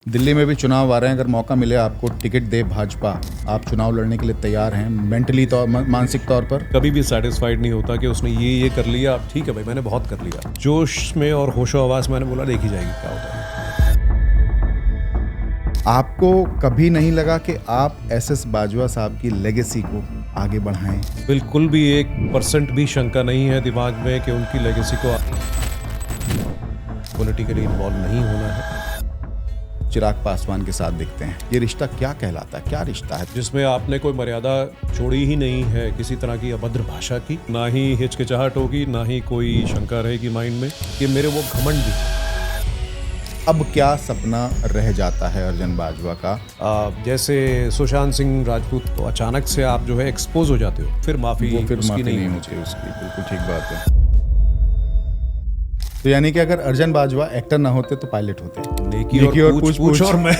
दिल्ली में भी चुनाव आ रहे हैं, अगर मौका मिले आपको टिकट दे भाजपा, आप चुनाव लड़ने के लिए तैयार हैं मेंटली तौर मानसिक तौर पर? कभी भी सेटिस्फाइड नहीं होता कि उसने ये कर लिया, अब ठीक है भाई मैंने बहुत कर लिया। जोश में और होशो आवाज मैंने बोला देखी जाएगी क्या होता है। आपको कभी नहीं लगा कि आप एसएस बाजवा साहब की लेगेसी को आगे बढ़ाएं? बिल्कुल भी 1% भी शंका नहीं है दिमाग में कि उनकी लेगेसी को पॉलिटिकली इन्वॉल्व नहीं होना है। चिराग पासवान के साथ दिखते हैं, ये रिश्ता क्या कहलाता है, क्या रिश्ता है जिसमें आपने कोई मर्यादा छोड़ी ही नहीं है किसी तरह की अभद्र भाषा की, ना ही हिचकिचाहट होगी, ना ही कोई शंका रहेगी माइंड में कि मेरे वो घमंड भी। अब क्या सपना रह जाता है अर्जन बाजवा का? जैसे सुशांत सिंह राजपूत तो अचानक से आप जो है एक्सपोज हो जाते हो, फिर माफी वो फिर उसकी माफी नहीं होती। होती उसकी, बिल्कुल ठीक बात है। तो यानी कि अगर अर्जन बाजवा एक्टर ना होते तो पायलट होते। नेकी और पूछ और मैं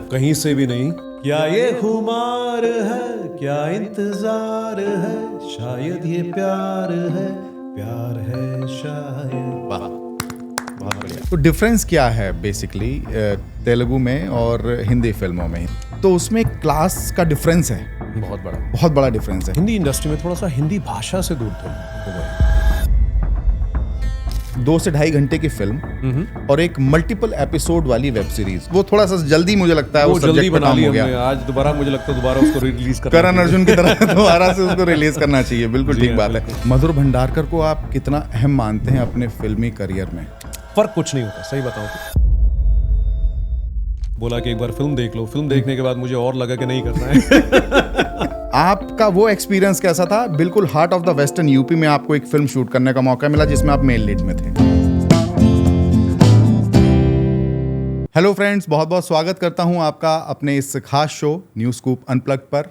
कहीं से भी नहीं। क्या ये खुमार है, क्या इंतजार है, शायद ये प्यार है शायद। वाह, बहुत बढ़िया। तो डिफरेंस क्या है बेसिकली तेलुगु में और हिंदी फिल्मों में? तो उसमें क्लास का डिफरेंस है, बहुत बड़ा डिफरेंस है। हिंदी इंडस्ट्री में थोड़ा सा हिंदी भाषा से दूर थे हो गए। 2 से ढाई घंटे की फिल्म और एक मल्टीपल एपिसोड वाली वेब सीरीज, वो थोड़ा सा जल्दी मुझे लगता है वो जल्दी बना ली हो गया। हमने। आज दोबारा मुझे लगता है दोबारा उसको रिलीज करना करण अर्जुन की तरह दोबारा से उसको रिलीज करना चाहिए। बिल्कुल ठीक बात है। मधुर भंडारकर को आप कितना अहम मानते हैं अपने फिल्मी करियर में? फर्क कुछ नहीं होता, सही बताऊं तो। बोला कि एक बार फिल्म देख लो, फिल्म देखने के बाद मुझे और लगा कि नहीं करना है। आपका वो एक्सपीरियंस कैसा था? बिल्कुल heart of the western UP में आपको एक फिल्म शूट करने का मौका मिला जिसमें आप मेन लीड में थे। हेलो फ्रेंड्स, बहुत बहुत स्वागत करता हूं आपका अपने इस खास शो न्यूज़ स्कूप अनप्लग्ड पर।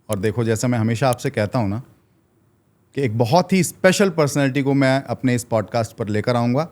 और देखो, जैसा मैं हमेशा आपसे कहता हूं ना कि एक बहुत ही स्पेशल पर्सनैलिटी को मैं अपने इस पॉडकास्ट पर लेकर आऊँगा।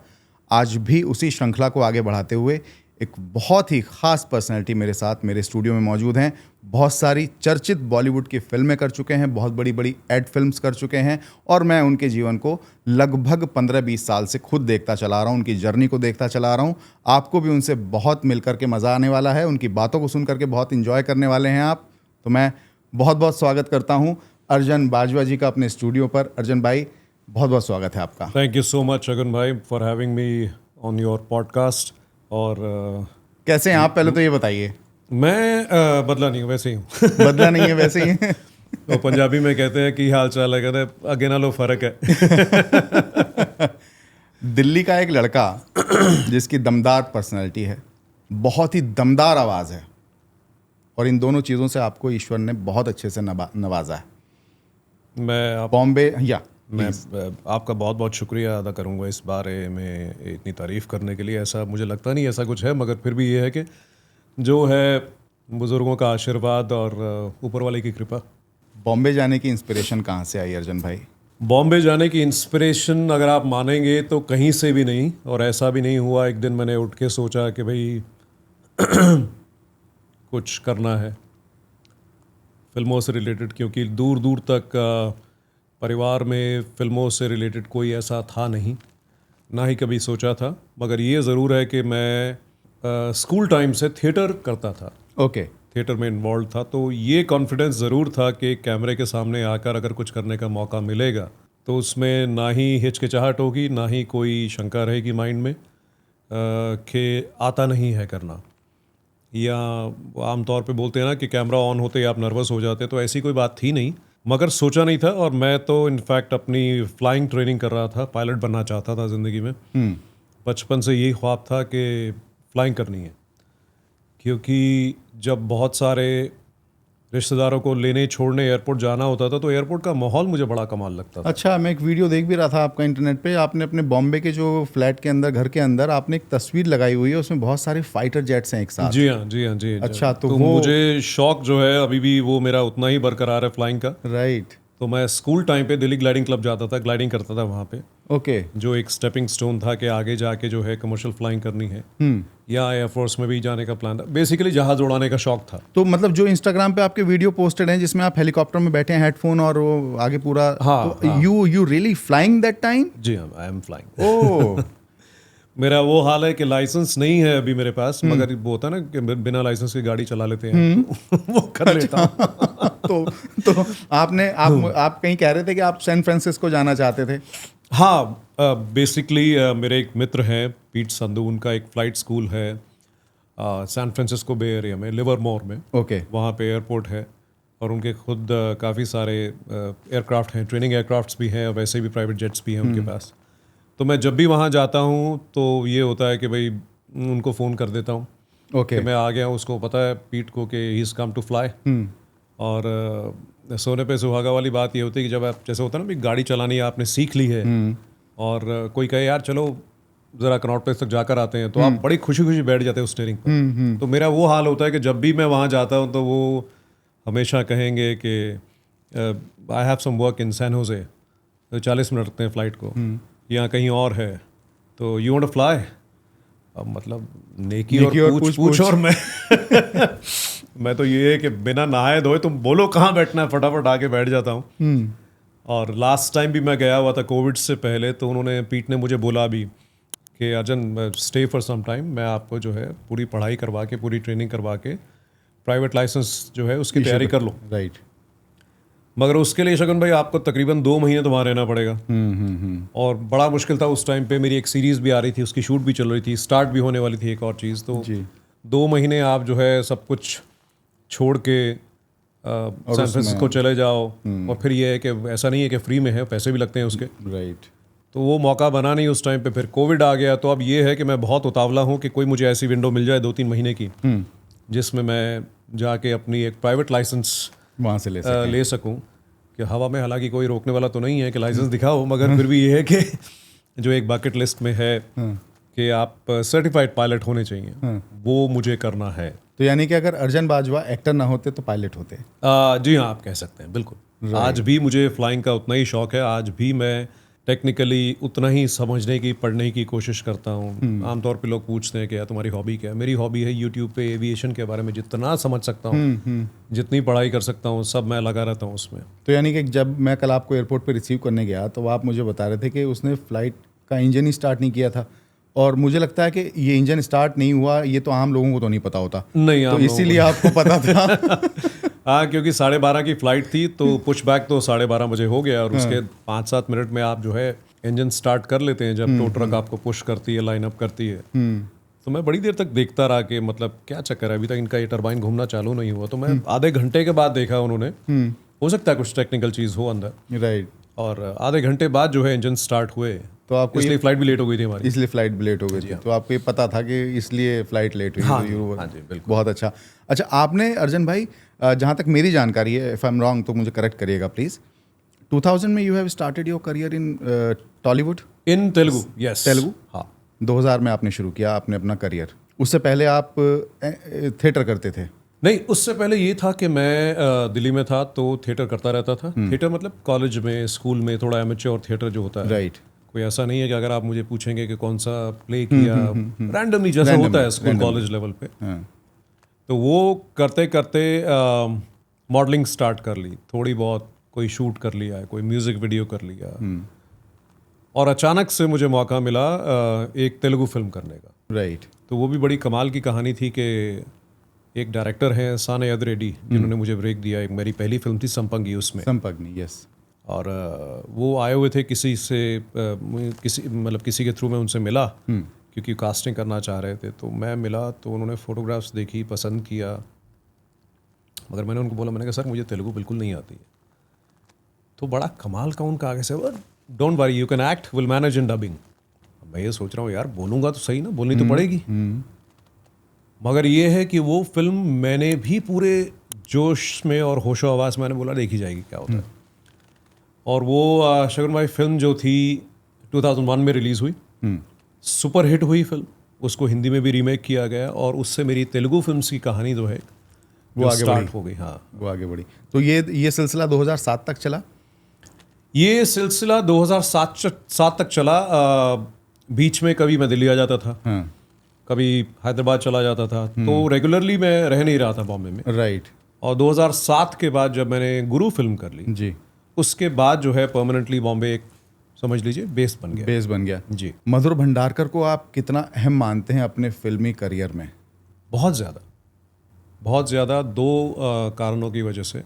आज भी उसी श्रृंखला को आगे बढ़ाते हुए एक बहुत ही ख़ास पर्सनैलिटी मेरे साथ मेरे स्टूडियो में मौजूद हैं। बहुत सारी चर्चित बॉलीवुड की फिल्में कर चुके हैं, बहुत बड़ी बड़ी एड फिल्म्स कर चुके हैं, और मैं उनके जीवन को लगभग 15-20 साल से खुद देखता चला रहा हूं, उनकी जर्नी को देखता चला रहा हूं। आपको भी उनसे बहुत मिल करके मज़ा आने वाला है, उनकी बातों को सुन करके बहुत इन्जॉय करने वाले हैं आप। तो मैं बहुत बहुत स्वागत करता हूँ अर्जन बाजवा जी का अपने स्टूडियो पर। अर्जन भाई, बहुत बहुत स्वागत है आपका। थैंक यू सो मच अगन भाई for having me on your podcast. और कैसे हैं आप, पहले तो ये बताइए। मैं बदला नहीं हूँ, वैसे ही हूँ। बदला नहीं है, वैसे ही है। तो पंजाबी में कहते हैं कि हाल चाल है, कहते हैं अगे नालो फर्क है। दिल्ली का एक लड़का जिसकी दमदार पर्सनैलिटी है, बहुत ही दमदार आवाज़ है, और इन दोनों चीज़ों से आपको ईश्वर ने बहुत अच्छे से नवाजा है। मैं आपका बहुत बहुत शुक्रिया अदा करूंगा इस बारे में इतनी तारीफ़ करने के लिए। ऐसा मुझे लगता नहीं ऐसा कुछ है, मगर फिर भी ये है कि जो है बुज़ुर्गों का आशीर्वाद और ऊपर वाले की कृपा। बॉम्बे जाने की इंस्पिरेशन कहाँ से आई अर्जन भाई? बॉम्बे जाने की इंस्पिरेशन अगर आप मानेंगे तो कहीं से भी नहीं, और ऐसा भी नहीं हुआ एक दिन मैंने उठ के सोचा कि भाई कुछ करना है फिल्मों से रिलेटेड, क्योंकि दूर दूर तक परिवार में फिल्मों से रिलेटेड कोई ऐसा था नहीं, ना ही कभी सोचा था। मगर ये ज़रूर है कि मैं स्कूल टाइम से थिएटर करता था। ओके। थिएटर में इन्वॉल्व था, तो ये कॉन्फिडेंस ज़रूर था कि कैमरे के सामने आकर अगर कुछ करने का मौका मिलेगा तो उसमें ना ही हिचकिचाहट होगी, ना ही कोई शंका रहेगी माइंड में कि आता नहीं है करना, या आमतौर पे बोलते हैं ना कि कैमरा ऑन होते ही आप नर्वस हो जाते, तो ऐसी कोई बात थी नहीं। मगर सोचा नहीं था, और मैं तो इनफैक्ट अपनी फ्लाइंग ट्रेनिंग कर रहा था, पायलट बनना चाहता था ज़िंदगी में। बचपन से यही ख्वाब था कि फ्लाइंग करनी है, क्योंकि जब बहुत सारे रिश्तेदारों को लेने छोड़ने एयरपोर्ट जाना होता था तो एयरपोर्ट का माहौल मुझे बड़ा कमाल लगता था। अच्छा, मैं एक वीडियो देख भी रहा था आपका इंटरनेट पे, आपने अपने बॉम्बे के जो फ्लैट के अंदर, घर के अंदर आपने एक तस्वीर लगाई हुई है, उसमें बहुत सारे फाइटर जेट्स हैं एक साथ। जी हाँ, जी हाँ, जी। अच्छा, तो वो मुझे शौक जो है अभी भी वो मेरा उतना ही बरकरार है फ्लाइंग का। राइट। तो मैं स्कूल टाइम पे दिल्ली ग्लाइडिंग क्लब जाता था, ग्लाइडिंग करता था वहाँ पे, ओके। जो एक स्टेपिंग स्टोन था कि आगे जाके जो है कमर्शियल फ्लाइंग करनी है, या एयरफोर्स में भी जाने का प्लान था। बेसिकली जहाज उड़ाने का शौक था। तो मतलब जो इंस्टाग्राम पे आपके वीडियो पोस्टेड हैं जिसमें आप हेलीकॉप्टर में बैठे हैं, हेडफोन और वो आगे पूरा, हाँ, तो you really flying that time? जी हाँ, आई एम फ्लाइंग। ओह। मेरा वो हाल है कि लाइसेंस नहीं है अभी मेरे पास, मगर वो होता है ना कि बिना लाइसेंस के गाड़ी चला लेते हैं, तो वो कर लेता हूँ। तो आप कहीं कह रहे थे कि आप सैन फ्रांसिस्को जाना चाहते थे। हाँ, बेसिकली मेरे एक मित्र हैं पीट संधू, उनका एक फ्लाइट स्कूल है सैन फ्रांसिस्को बे एरिया में, लिवरमोर में। ओके। वहाँ पे एयरपोर्ट है और उनके खुद काफ़ी सारे एयरक्राफ्ट हैं, ट्रेनिंग एयरक्राफ्ट्स भी हैं और वैसे भी प्राइवेट जेट्स भी हैं उनके पास। तो मैं जब भी वहाँ जाता हूँ तो ये होता है कि भाई उनको फ़ोन कर देता हूँ ओके। कि मैं आ गया हूँ। उसको पता है पीट को कि he is come to fly. और सोने पे सुहागा वाली बात ये होती है कि जब आप, जैसे होता है ना, भी गाड़ी चलानी आपने सीख ली है और कोई कहे यार चलो ज़रा कनॉट प्लेस तक जाकर आते हैं, तो आप बड़ी खुशी खुशी बैठ जाते हो स्टीयरिंग पर। तो मेरा वो हाल होता है कि जब भी मैं वहाँ जाता हूँ तो वो हमेशा कहेंगे कि I have some work in San Jose 40 minute लगते हैं फ़्लाइट को, यहाँ कहीं और है, तो यू वांट टू फ्लाई। अब मतलब नेकी और पूछ और मैं तो ये है कि बिना नहाए धोए तुम बोलो कहाँ बैठना है, फटाफट आके बैठ जाता हूँ। और लास्ट टाइम भी मैं गया हुआ था कोविड से पहले, तो उन्होंने पीट ने मुझे बोला भी कि अर्जन स्टे फॉर सम टाइम, मैं आपको जो है पूरी पढ़ाई करवा के, पूरी ट्रेनिंग करवा के प्राइवेट लाइसेंस जो है उसकी तैयारी कर लो। राइट। मगर उसके लिए शगन भाई आपको तकरीबन 2 महीने तो वहाँ रहना पड़ेगा। और बड़ा मुश्किल था उस टाइम पे। मेरी एक सीरीज़ भी आ रही थी, उसकी शूट भी चल रही थी, स्टार्ट भी होने वाली थी एक और चीज़। तो 2 महीने आप जो है सब कुछ छोड़ के सैन फ्रांसिस्को चले जाओ, और फिर ये है कि ऐसा नहीं है कि फ्री में है, पैसे भी लगते हैं उसके। राइट। तो वो मौका बना नहीं उस टाइम पे। फिर कोविड आ गया, तो अब ये है कि मैं बहुत उतावला हूँ कि कोई मुझे ऐसी विंडो मिल जाए 2-3 महीने की, जिसमें मैं जाके अपनी एक प्राइवेट लाइसेंस वहाँ से ले सकूं। कि हवा में हालांकि कोई रोकने वाला तो नहीं है कि लाइसेंस दिखाओ, मगर फिर भी ये है कि जो एक बकेट लिस्ट में है कि आप सर्टिफाइड पायलट होने चाहिए, वो मुझे करना है। तो यानी कि अगर अर्जन बाजवा एक्टर ना होते तो पायलट होते। जी हाँ, आप कह सकते हैं, बिल्कुल। आज भी मुझे फ्लाइंग का उतना ही शौक है, आज भी मैं टेक्निकली उतना ही समझने की, पढ़ने की कोशिश करता हूँ। आमतौर पे लोग पूछते हैं कि यार तुम्हारी हॉबी क्या है। मेरी हॉबी है यूट्यूब पे एविएशन के बारे में जितना समझ सकता हूँ, जितनी पढ़ाई कर सकता हूँ, सब मैं लगा रहता हूँ उसमें। तो यानी कि जब मैं कल आपको एयरपोर्ट पे रिसीव करने गया तो आप मुझे बता रहे थे कि उसने फ्लाइट का इंजन ही स्टार्ट नहीं किया था, और मुझे लगता है कि ये इंजन स्टार्ट नहीं हुआ, ये तो आम लोगों को तो नहीं पता होता। नहीं, तो इसीलिए आपको पता था। हाँ, क्योंकि 12:30 की फ़्लाइट थी, तो पुश बैक तो 12:30 बजे हो गया, और उसके 5-7 मिनट में आप जो है इंजन स्टार्ट कर लेते हैं जब टो ट्रक आपको पुश करती है, लाइन अप करती है। तो मैं बड़ी देर तक देखता रहा कि मतलब क्या चक्कर है, अभी तक इनका ये टरबाइन घूमना चालू नहीं हुआ। तो मैं आधे घंटे के बाद देखा उन्होंने, हो सकता है कुछ टेक्निकल चीज़ हो अंदर। राइट। और आधे घंटे बाद जो है इंजन स्टार्ट हुए, तो आपको इसलिए फ्लाइट भी लेट हो गई थी हमारी। इसलिए फ्लाइट भी लेट हो गई थी। तो आपको ये पता था कि इसलिए फ्लाइट लेट हुई। हाँ, तो हाँ जी, बिल्कुल। बहुत अच्छा। अच्छा, आपने अर्जन भाई, जहाँ तक मेरी जानकारी है, इफ़ आई एम रॉन्ग तो मुझे करेक्ट करिएगा प्लीज़, 2000 में you have started your career in Tollywood, in Telugu. Yes, Telugu. हाँ, 2000 में आपने शुरू किया आपने अपना करियर। उससे पहले आप थिएटर करते थे? नहीं, उससे पहले ये था कि मैं दिल्ली में था तो थिएटर करता रहता था। थिएटर मतलब कॉलेज में, स्कूल में, थोड़ा एमेच्योर थिएटर जो होता है। राइट। कोई ऐसा नहीं है कि अगर आप मुझे पूछेंगे कि कौन सा प्ले किया, रैंडमली जैसा होता है स्कूल कॉलेज लेवल पे। तो वो करते करते मॉडलिंग स्टार्ट कर ली, थोड़ी बहुत कोई शूट कर लिया, कोई म्यूजिक वीडियो कर लिया। और अचानक से मुझे मौका मिला एक तेलुगु फिल्म करने का। राइट। तो वो भी बड़ी कमाल की कहानी थी कि एक डायरेक्टर हैं साने रेड्डी, जिन्होंने मुझे ब्रेक दिया। एक मेरी पहली फिल्म थी संपंगी, उसमें संपंगी, यस। और वो आए हुए थे किसी से, किसी के थ्रू में उनसे मिला, क्योंकि कास्टिंग करना चाह रहे थे। तो मैं मिला, तो उन्होंने फ़ोटोग्राफ्स देखी, पसंद किया। मगर मैंने उनको बोला, मैंने कहा सर मुझे तेलुगु बिल्कुल नहीं आती है। तो बड़ा कमाल का उनका आगे से, don't worry, you can act, will manage in dubbing. मैं ये सोच रहा हूँ यार बोलूँगा तो सही ना, बोलनी तो पड़ेगी। मगर ये है कि वो फिल्म मैंने भी पूरे जोश में और होशो आवास मैंने बोला देखी जाएगी क्या होता है। और वो शगुन भाई फिल्म जो थी 2001 में रिलीज़ हुई, सुपर हिट हुई फिल्म। उसको हिंदी में भी रीमेक किया गया, और उससे मेरी तेलुगु फिल्म्स की कहानी जो है वो आगे स्टार्ट हो गई। हाँ, वो आगे बढ़ी। तो ये सिलसिला 2007 तक चला? ये सिलसिला 2007 तक चला। बीच में कभी मैं दिल्ली आ जाता था, कभी हैदराबाद चला जाता था, तो रेगुलरली मैं रह नहीं रहा था बॉम्बे में। राइट। और 2007 के बाद जब मैंने गुरु फिल्म कर ली जी, उसके बाद जो है परमानेंटली बॉम्बे एक समझ लीजिए बेस बन गया। बेस बन गया। जी, मधुर भंडारकर को आप कितना अहम मानते हैं अपने फिल्मी करियर में? बहुत ज़्यादा, बहुत ज़्यादा। दो कारणों की वजह से।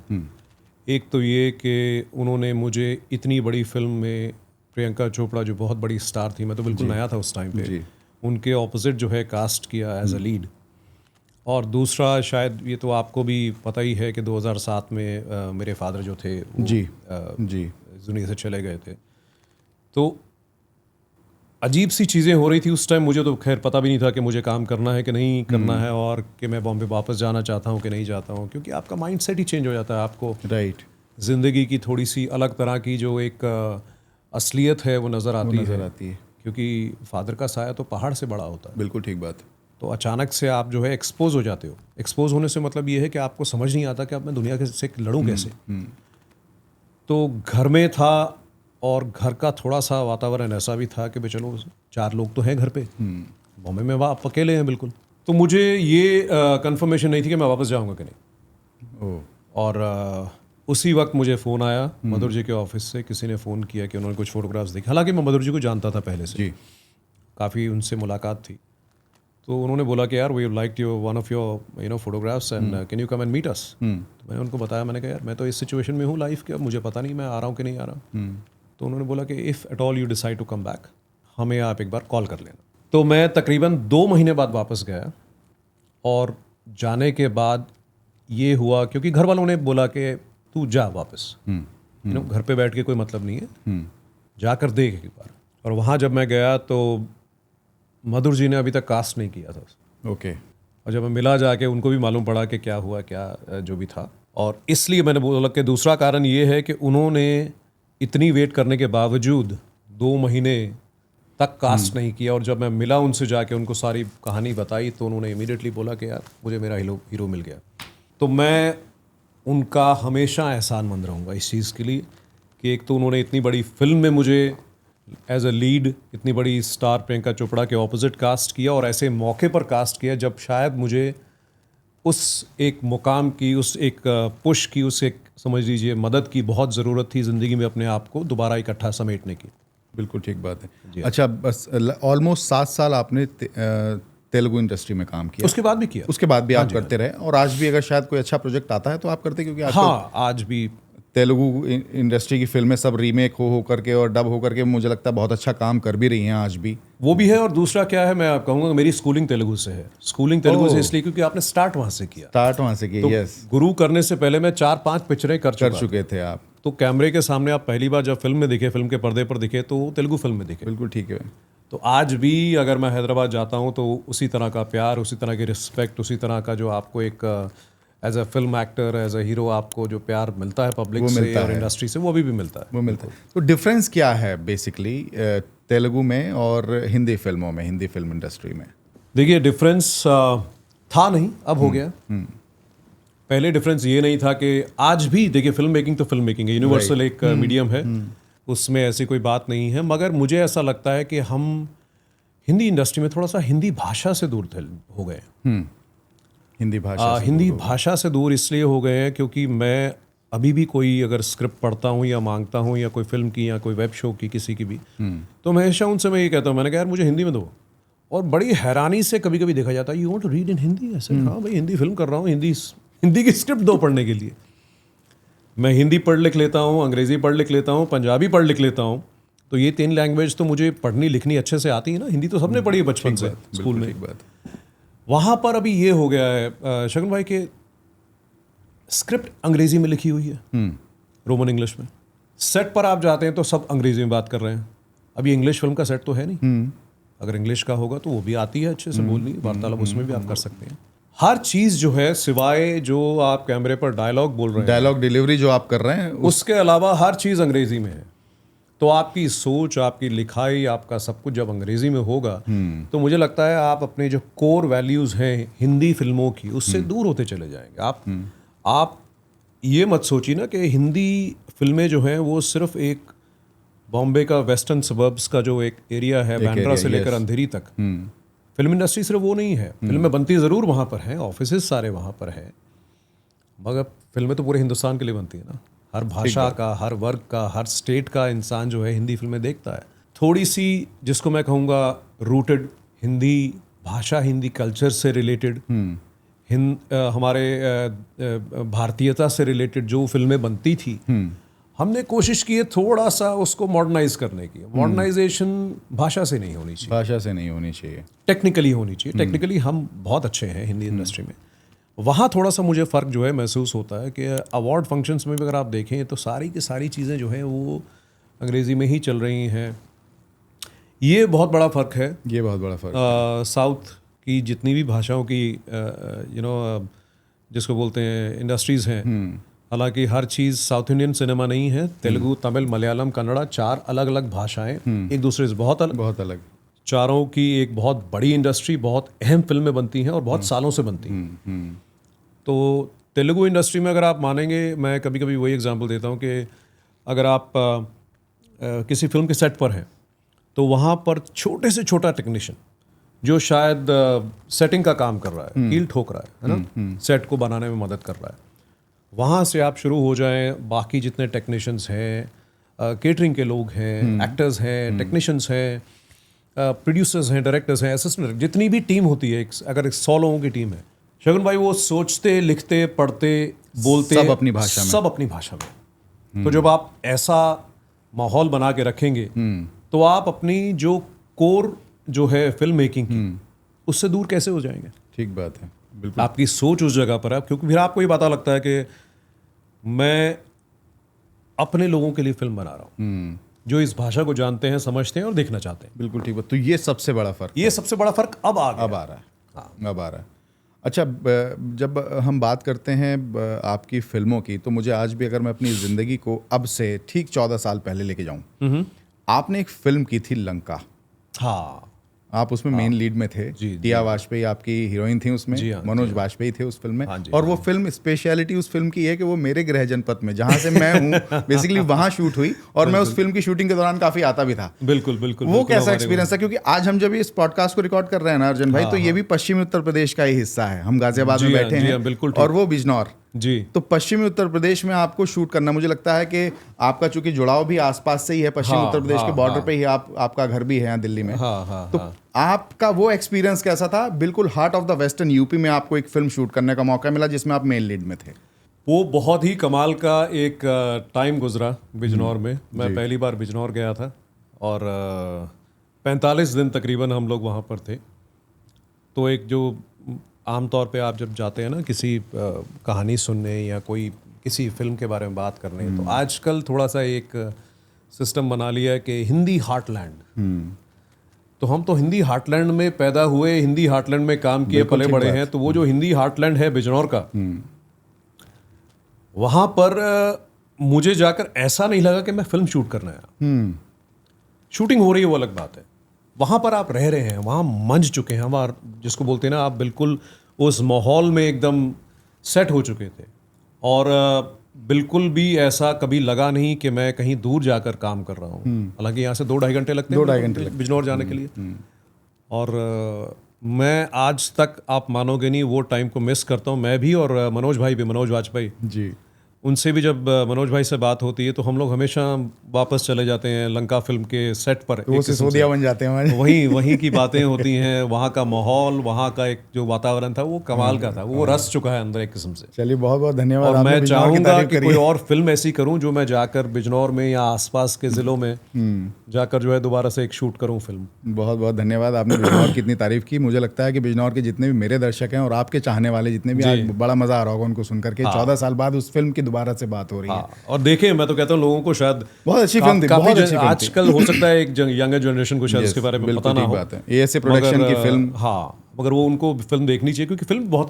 एक तो ये कि उन्होंने मुझे इतनी बड़ी फिल्म में, प्रियंका चोपड़ा जो बहुत बड़ी स्टार थी, मैं तो बिल्कुल नया था उस टाइम पे, जी। उनके ऑपोजिट जो है कास्ट किया एज अ लीड। और दूसरा, शायद ये तो आपको भी पता ही है कि 2007 में मेरे फादर जो थे वो जी जी इस दुनिया से चले गए थे। तो अजीब सी चीज़ें हो रही थी उस टाइम। मुझे तो खैर पता भी नहीं था कि मुझे काम करना है कि नहीं करना है, और कि मैं बॉम्बे वापस जाना चाहता हूँ कि नहीं चाहता हूँ, क्योंकि आपका माइंड सेट ही चेंज हो जाता है। आपको राइट, ज़िंदगी की थोड़ी सी अलग तरह की जो एक असलियत है वो नज़र वो आती नजर है, आती है। क्योंकि फादर का साया तो पहाड़ से बड़ा होता है। बिल्कुल ठीक बात। तो अचानक से आप जो है एक्सपोज हो जाते हो। एक्सपोज होने से मतलब ये है कि आपको समझ नहीं आता कि अब मैं दुनिया से लड़ूं कैसे। तो घर में था, और घर का थोड़ा सा वातावरण ऐसा भी था कि भाई चलो 4 लोग तो हैं घर पे, बॉम्बे में आप अकेले हैं बिल्कुल। तो मुझे ये कंफर्मेशन नहीं थी कि मैं वापस जाऊंगा कि नहीं। ओह, और उसी वक्त मुझे फ़ोन आया मधुर जी के ऑफिस से। किसी ने फ़ोन किया कि उन्होंने कुछ फ़ोटोग्राफ्स देखे। हालांकि मैं मधुर जी को जानता था पहले से, जी। काफ़ी उनसे मुलाकात थी। तो उन्होंने बोला कि यार we like your one of your photographs and can you come and meet us. तो मैंने उनको बताया, मैंने कहा यार मैं तो इस सिचुएशन में हूँ लाइफ के, अब मुझे पता नहीं मैं आ रहा हूँ कि नहीं आ रहा हूँ। तो उन्होंने बोला कि if at all you decide to come back, हमें आप एक बार कॉल कर लेना। तो मैं तकरीबन 2 महीने बाद वापस गया, और जाने के बाद ये हुआ, क्योंकि घर वालों ने बोला कि तू जा वापस, घर पे बैठ के कोई मतलब नहीं है, जाकर देख एक बार। और वहाँ जब मैं गया तो मधुर जी ने अभी तक कास्ट नहीं किया था। ओके। और जब मैं मिला जाके, उनको भी मालूम पड़ा कि क्या हुआ, क्या जो भी था। और इसलिए मैंने बोला कि दूसरा कारण ये है कि उन्होंने इतनी वेट करने के बावजूद 2 महीने तक कास्ट नहीं किया। और जब मैं मिला उनसे जाके, उनको सारी कहानी बताई, तो उन्होंने इमीडिएटली बोला कि यार मुझे मेरा हीरो मिल गया। तो मैं उनका हमेशा एहसानमंद रहूँगा इस चीज़ के लिए कि एक तो उन्होंने इतनी बड़ी फिल्म में मुझे एज अ लीड, इतनी बड़ी स्टार प्रियंका चोपड़ा के ऑपोजिट कास्ट किया, और ऐसे मौके पर कास्ट किया जब शायद मुझे उस एक मुकाम की, उस एक पुश की, उस एक समझ लीजिए मदद की बहुत ज़रूरत थी ज़िंदगी में अपने आप को दोबारा इकट्ठा समेटने की। बिल्कुल ठीक बात है। अच्छा, बस ऑलमोस्ट 7 साल आपने तेलुगु इंडस्ट्री में काम किया। उसके बाद भी किया। उसके बाद भी आप करते रहे, और आज भी अगर शायद कोई अच्छा प्रोजेक्ट आता है तो आप करते, क्योंकि हाँ, आज भी तेलुगु इंडस्ट्री की फिल्में सब रीमेक हो करके और डब हो करके, मुझे लगता है बहुत अच्छा काम कर भी रही हैं आज भी। वो भी है, और दूसरा क्या है, मैं आप कहूँगा मेरी स्कूलिंग तेलुगु से है। स्कूलिंग तेलुगु से इसलिए क्योंकि आपने स्टार्ट वहाँ से किया। स्टार्ट वहाँ से किया, यस। गुरु करने से पहले मैं 4-5 पिक्चरें कर चुके थे आप। तो कैमरे के सामने आप पहली बार जब फिल्म में दिखे, फिल्म के पर्दे पर दिखे, तो तेलुगु फिल्म में दिखे। बिल्कुल ठीक है। तो आज भी अगर मैं हैदराबाद जाता हूँ तो उसी तरह का प्यार, उसी तरह की रिस्पेक्ट, उसी तरह का जो आपको एक as a film actor, as a hero आपको जो प्यार मिलता है पब्लिक से और इंडस्ट्री से, वो अभी भी मिलता है। वो मिलता है। तो डिफरेंस क्या है बेसिकली तेलुगु में और हिंदी फिल्मों में, हिंदी फिल्म इंडस्ट्री में? देखिए, डिफरेंस था नहीं, अब हो गया। पहले डिफरेंस ये नहीं था कि आज भी देखिए, फिल्म मेकिंग तो फिल्म मेकिंग है, यूनिवर्सल एक मीडियम है, उसमें ऐसी कोई बात नहीं है। मगर मुझे ऐसा लगता है कि हम हिंदी इंडस्ट्री में थोड़ा सा हिंदी भाषा से दूर हो गए। हिंदी भाषा से दूर इसलिए हो गए हैं क्योंकि मैं अभी भी कोई अगर स्क्रिप्ट पढ़ता हूँ या मांगता हूँ, या कोई फिल्म की या कोई वेब शो की, किसी की भी, तो मैं हमेशा उनसे मैं ये कहता हूँ, मैंने कहा यार मुझे हिंदी में दो। और बड़ी हैरानी से कभी कभी देखा जाता है, you want to read in Hindi? ऐसे हाँ भाई, हिंदी फिल्म कर रहा हूँ, हिंदी की स्क्रिप्ट दो पढ़ने के लिए। मैं हिंदी पढ़ लिख लेता हूँ, अंग्रेज़ी पढ़ लिख लेता हूँ, पंजाबी पढ़ लिख लेता हूँ। तो ये 3 लैंग्वेज तो मुझे पढ़नी लिखनी अच्छे से आती है ना। हिंदी तो सबने पढ़ी है बचपन से स्कूल में। वहाँ पर अभी ये हो गया है शगुन भाई के स्क्रिप्ट अंग्रेजी में लिखी हुई है, रोमन इंग्लिश में। सेट पर आप जाते हैं तो सब अंग्रेजी में बात कर रहे हैं। अभी इंग्लिश फिल्म का सेट तो है नहीं। अगर इंग्लिश का होगा तो वो भी आती है अच्छे से बोलनी, वार्तालाप उसमें भी आप कर सकते हैं। हर चीज़ जो है, सिवाय जो आप कैमरे पर डायलॉग बोल रहे हैं, डायलॉग डिलीवरी जो आप कर रहे हैं, उसके अलावा हर चीज़ अंग्रेजी में है। तो आपकी सोच, आपकी लिखाई, आपका सब कुछ जब अंग्रेजी में होगा, तो मुझे लगता है आप अपने जो कोर वैल्यूज़ हैं हिंदी फिल्मों की, उससे दूर होते चले जाएंगे। आप ये मत सोचिए ना कि हिंदी फिल्में जो हैं वो सिर्फ एक बॉम्बे का वेस्टर्न सबर्ब्स का जो एक एरिया है, बांद्रा से लेकर अंधेरी तक, फिल्म इंडस्ट्री सिर्फ वो नहीं है। फिल्में बनती ज़रूर वहाँ पर हैं, ऑफिसेज सारे वहाँ पर हैं, मगर फिल्में तो पूरे हिंदुस्तान के लिए बनती है ना। हर भाषा का, हर वर्ग का, हर स्टेट का इंसान जो है हिंदी फिल्में देखता है। थोड़ी सी जिसको मैं कहूँगा रूटेड हिंदी भाषा, हिंदी कल्चर से रिलेटेड, हमारे भारतीयता से रिलेटेड जो फिल्में बनती थी, हमने कोशिश की है थोड़ा सा उसको मॉडर्नाइज करने की। मॉडर्नाइजेशन भाषा से नहीं होनी चाहिए, भाषा से नहीं होनी चाहिए, टेक्निकली होनी चाहिए। टेक्निकली हम बहुत अच्छे हैं हिंदी इंडस्ट्री में। वहाँ थोड़ा सा मुझे फ़र्क जो है महसूस होता है कि अवार्ड फंक्शंस में भी अगर आप देखें तो सारी की सारी चीज़ें जो हैं वो अंग्रेज़ी में ही चल रही हैं। ये बहुत बड़ा फ़र्क है। ये बहुत बड़ा फ़र्क साउथ की जितनी भी भाषाओं की जिसको बोलते हैं इंडस्ट्रीज़ हैं, हालांकि हर चीज़ साउथ इंडियन सिनेमा नहीं है। तेलुगु, तमिल, मलयालम, कन्नड़ा, 4 अलग अलग भाषाएं एक दूसरे से बहुत अलग। चारों की एक बहुत बड़ी इंडस्ट्री, बहुत अहम फिल्में बनती हैं और बहुत सालों से बनती हैं। तो तेलुगु इंडस्ट्री में अगर आप मानेंगे, मैं कभी कभी वही एग्जांपल देता हूँ कि अगर आप किसी फिल्म के सेट पर हैं तो वहाँ पर छोटे से छोटा टेक्नीशियन जो शायद सेटिंग का काम कर रहा है, कील ठोक रहा है ना, सेट को बनाने में मदद कर रहा है, वहाँ से आप शुरू हो जाएं, बाकी जितने टेक्नीशियंस हैं, केटरिंग के लोग हैं, एक्टर्स हैं, टेक्नीशियंस हैं, प्रोड्यूसर्स हैं, डायरेक्टर्स हैं, असिस्टेंट, जितनी भी टीम होती है, अगर 100 लोगों की टीम है, शगुन भाई वो सोचते, लिखते, पढ़ते, बोलते सब अपनी भाषा में, सब अपनी भाषा में। तो जब आप ऐसा माहौल बना के रखेंगे तो आप अपनी जो कोर जो है फिल्म मेकिंग की, उससे दूर कैसे हो जाएंगे? ठीक बात है, बिल्कुल। आपकी सोच उस जगह पर है, क्योंकि फिर आपको ये पता लगता है कि मैं अपने लोगों के लिए फिल्म बना रहा हूँ जो इस भाषा को जानते हैं, समझते हैं और देखना चाहते हैं। बिल्कुल ठीक बात। तो ये सबसे बड़ा फ़र्क, ये सबसे बड़ा फ़र्क अब आ रहा है। हाँ, अब आ रहा है। अच्छा, जब हम बात करते हैं आपकी फिल्मों की, तो मुझे आज भी अगर मैं अपनी ज़िंदगी को अब से ठीक 14 साल पहले लेके जाऊँ, आपने एक फिल्म की थी लंका। हाँ, आप उसमें मेन लीड में थे। टिया वाजपेयी आपकी हीरोइन थी उसमें, मनोज वाजपेयी थे उस फिल्म में। और वो फिल्म, स्पेशलिटी उस फिल्म की है कि वो मेरे गृह जनपद में, जहाँ से मैं हूँ, बेसिकली वहाँ शूट हुई। और मैं उस फिल्म की शूटिंग के दौरान काफी आता भी था। बिल्कुल बिल्कुल। वो कैसा एक्सपीरियंस था? क्योंकि आज हम जब इस पॉडकास्ट को रिकॉर्ड कर रहे हैं ना अर्जुन भाई, तो ये भी पश्चिमी उत्तर प्रदेश का ही हिस्सा है। हम गाजियाबाद में बैठे हैं और वो बिजनौर जी। तो पश्चिमी उत्तर प्रदेश में आपको शूट करना, मुझे लगता है कि आपका चूंकि जुड़ाव भी आसपास से ही है, पश्चिमी उत्तर प्रदेश के बॉर्डर पे ही आपका घर भी है यहाँ दिल्ली में। तो आपका वो एक्सपीरियंस कैसा था? बिल्कुल heart of the western UP में आपको एक फिल्म शूट करने का मौका मिला जिसमें आप मेन लीड में थे। वो बहुत ही कमाल का एक टाइम गुजरा बिजनौर में। मैं पहली बार बिजनौर गया था और 45 दिन तकरीबन हम लोग वहाँ पर थे। तो एक जो आमतौर पे आप जब जाते हैं ना किसी कहानी सुनने या कोई किसी फिल्म के बारे में बात करने, तो आजकल थोड़ा सा एक सिस्टम बना लिया है कि हिंदी हार्टलैंड। तो हम तो हिंदी हार्टलैंड में पैदा हुए, हिंदी हार्टलैंड में काम किए, पले बड़े हैं। तो वो जो हिंदी हार्टलैंड है बिजनौर का, वहाँ पर मुझे जाकर ऐसा नहीं लगा कि मैं फिल्म शूट करने आया। शूटिंग हो रही है वो अलग बात है, वहाँ पर आप रह रहे हैं, वहाँ मंझ चुके हैं, हमार जिसको बोलते हैं ना, आप बिल्कुल उस माहौल में एकदम सेट हो चुके थे। और बिल्कुल भी ऐसा कभी लगा नहीं कि मैं कहीं दूर जाकर काम कर रहा हूँ। हालांकि यहाँ से 2-2.5 घंटे लगते हैं बिजनौर जाने के लिए। और मैं आज तक, आप मानोगे नहीं, वो टाइम को मिस करता हूँ मैं भी, और मनोज भाई भी, मनोज वाजपेयी जी। उनसे भी जब मनोज भाई से बात होती है तो हम लोग हमेशा वापस चले जाते हैं लंका फिल्म के सेट पर। वो सिसोदिया बन जाते हैं वहीं की बातें होती हैं, वहाँ का माहौल, वहाँ का एक जो वातावरण था वो कमाल का था, वो रस चुका है अंदर एक किस्म से। चलिए, बहुत बहुत धन्यवाद। और मैं चाहूँगा कि कोई और फिल्म ऐसी करूँ जो मैं जाकर बिजनौर में या आसपास के जिलों में जाकर जो है दोबारा से एक शूट करूँ फिल्म। बहुत बहुत धन्यवाद, आपने बिजनौर की इतनी तारीफ की। मुझे लगता है कि बिजनौर के जितने भी मेरे दर्शक हैं और आपके चाहने वाले जितने भी, आज बड़ा मजा आ रहा होगा उनको सुनकर के 14 साल बाद उस फिल्म की दोबारा से बात हो रही है। और देखें, मैं तो कहता हूँ लोगों को शायद बहुत अच्छी फिल्म थी, बहुत अच्छी फिल्म थी। आजकल हो सकता है एक यंगर जनरेशन को शायद उसके बारे में पता ना हो। ये ऐसे प्रोडक्शन की फिल्म, हाँ, मगर वो उनको फिल्म देखनी चाहिए क्योंकि फिल्म बहुत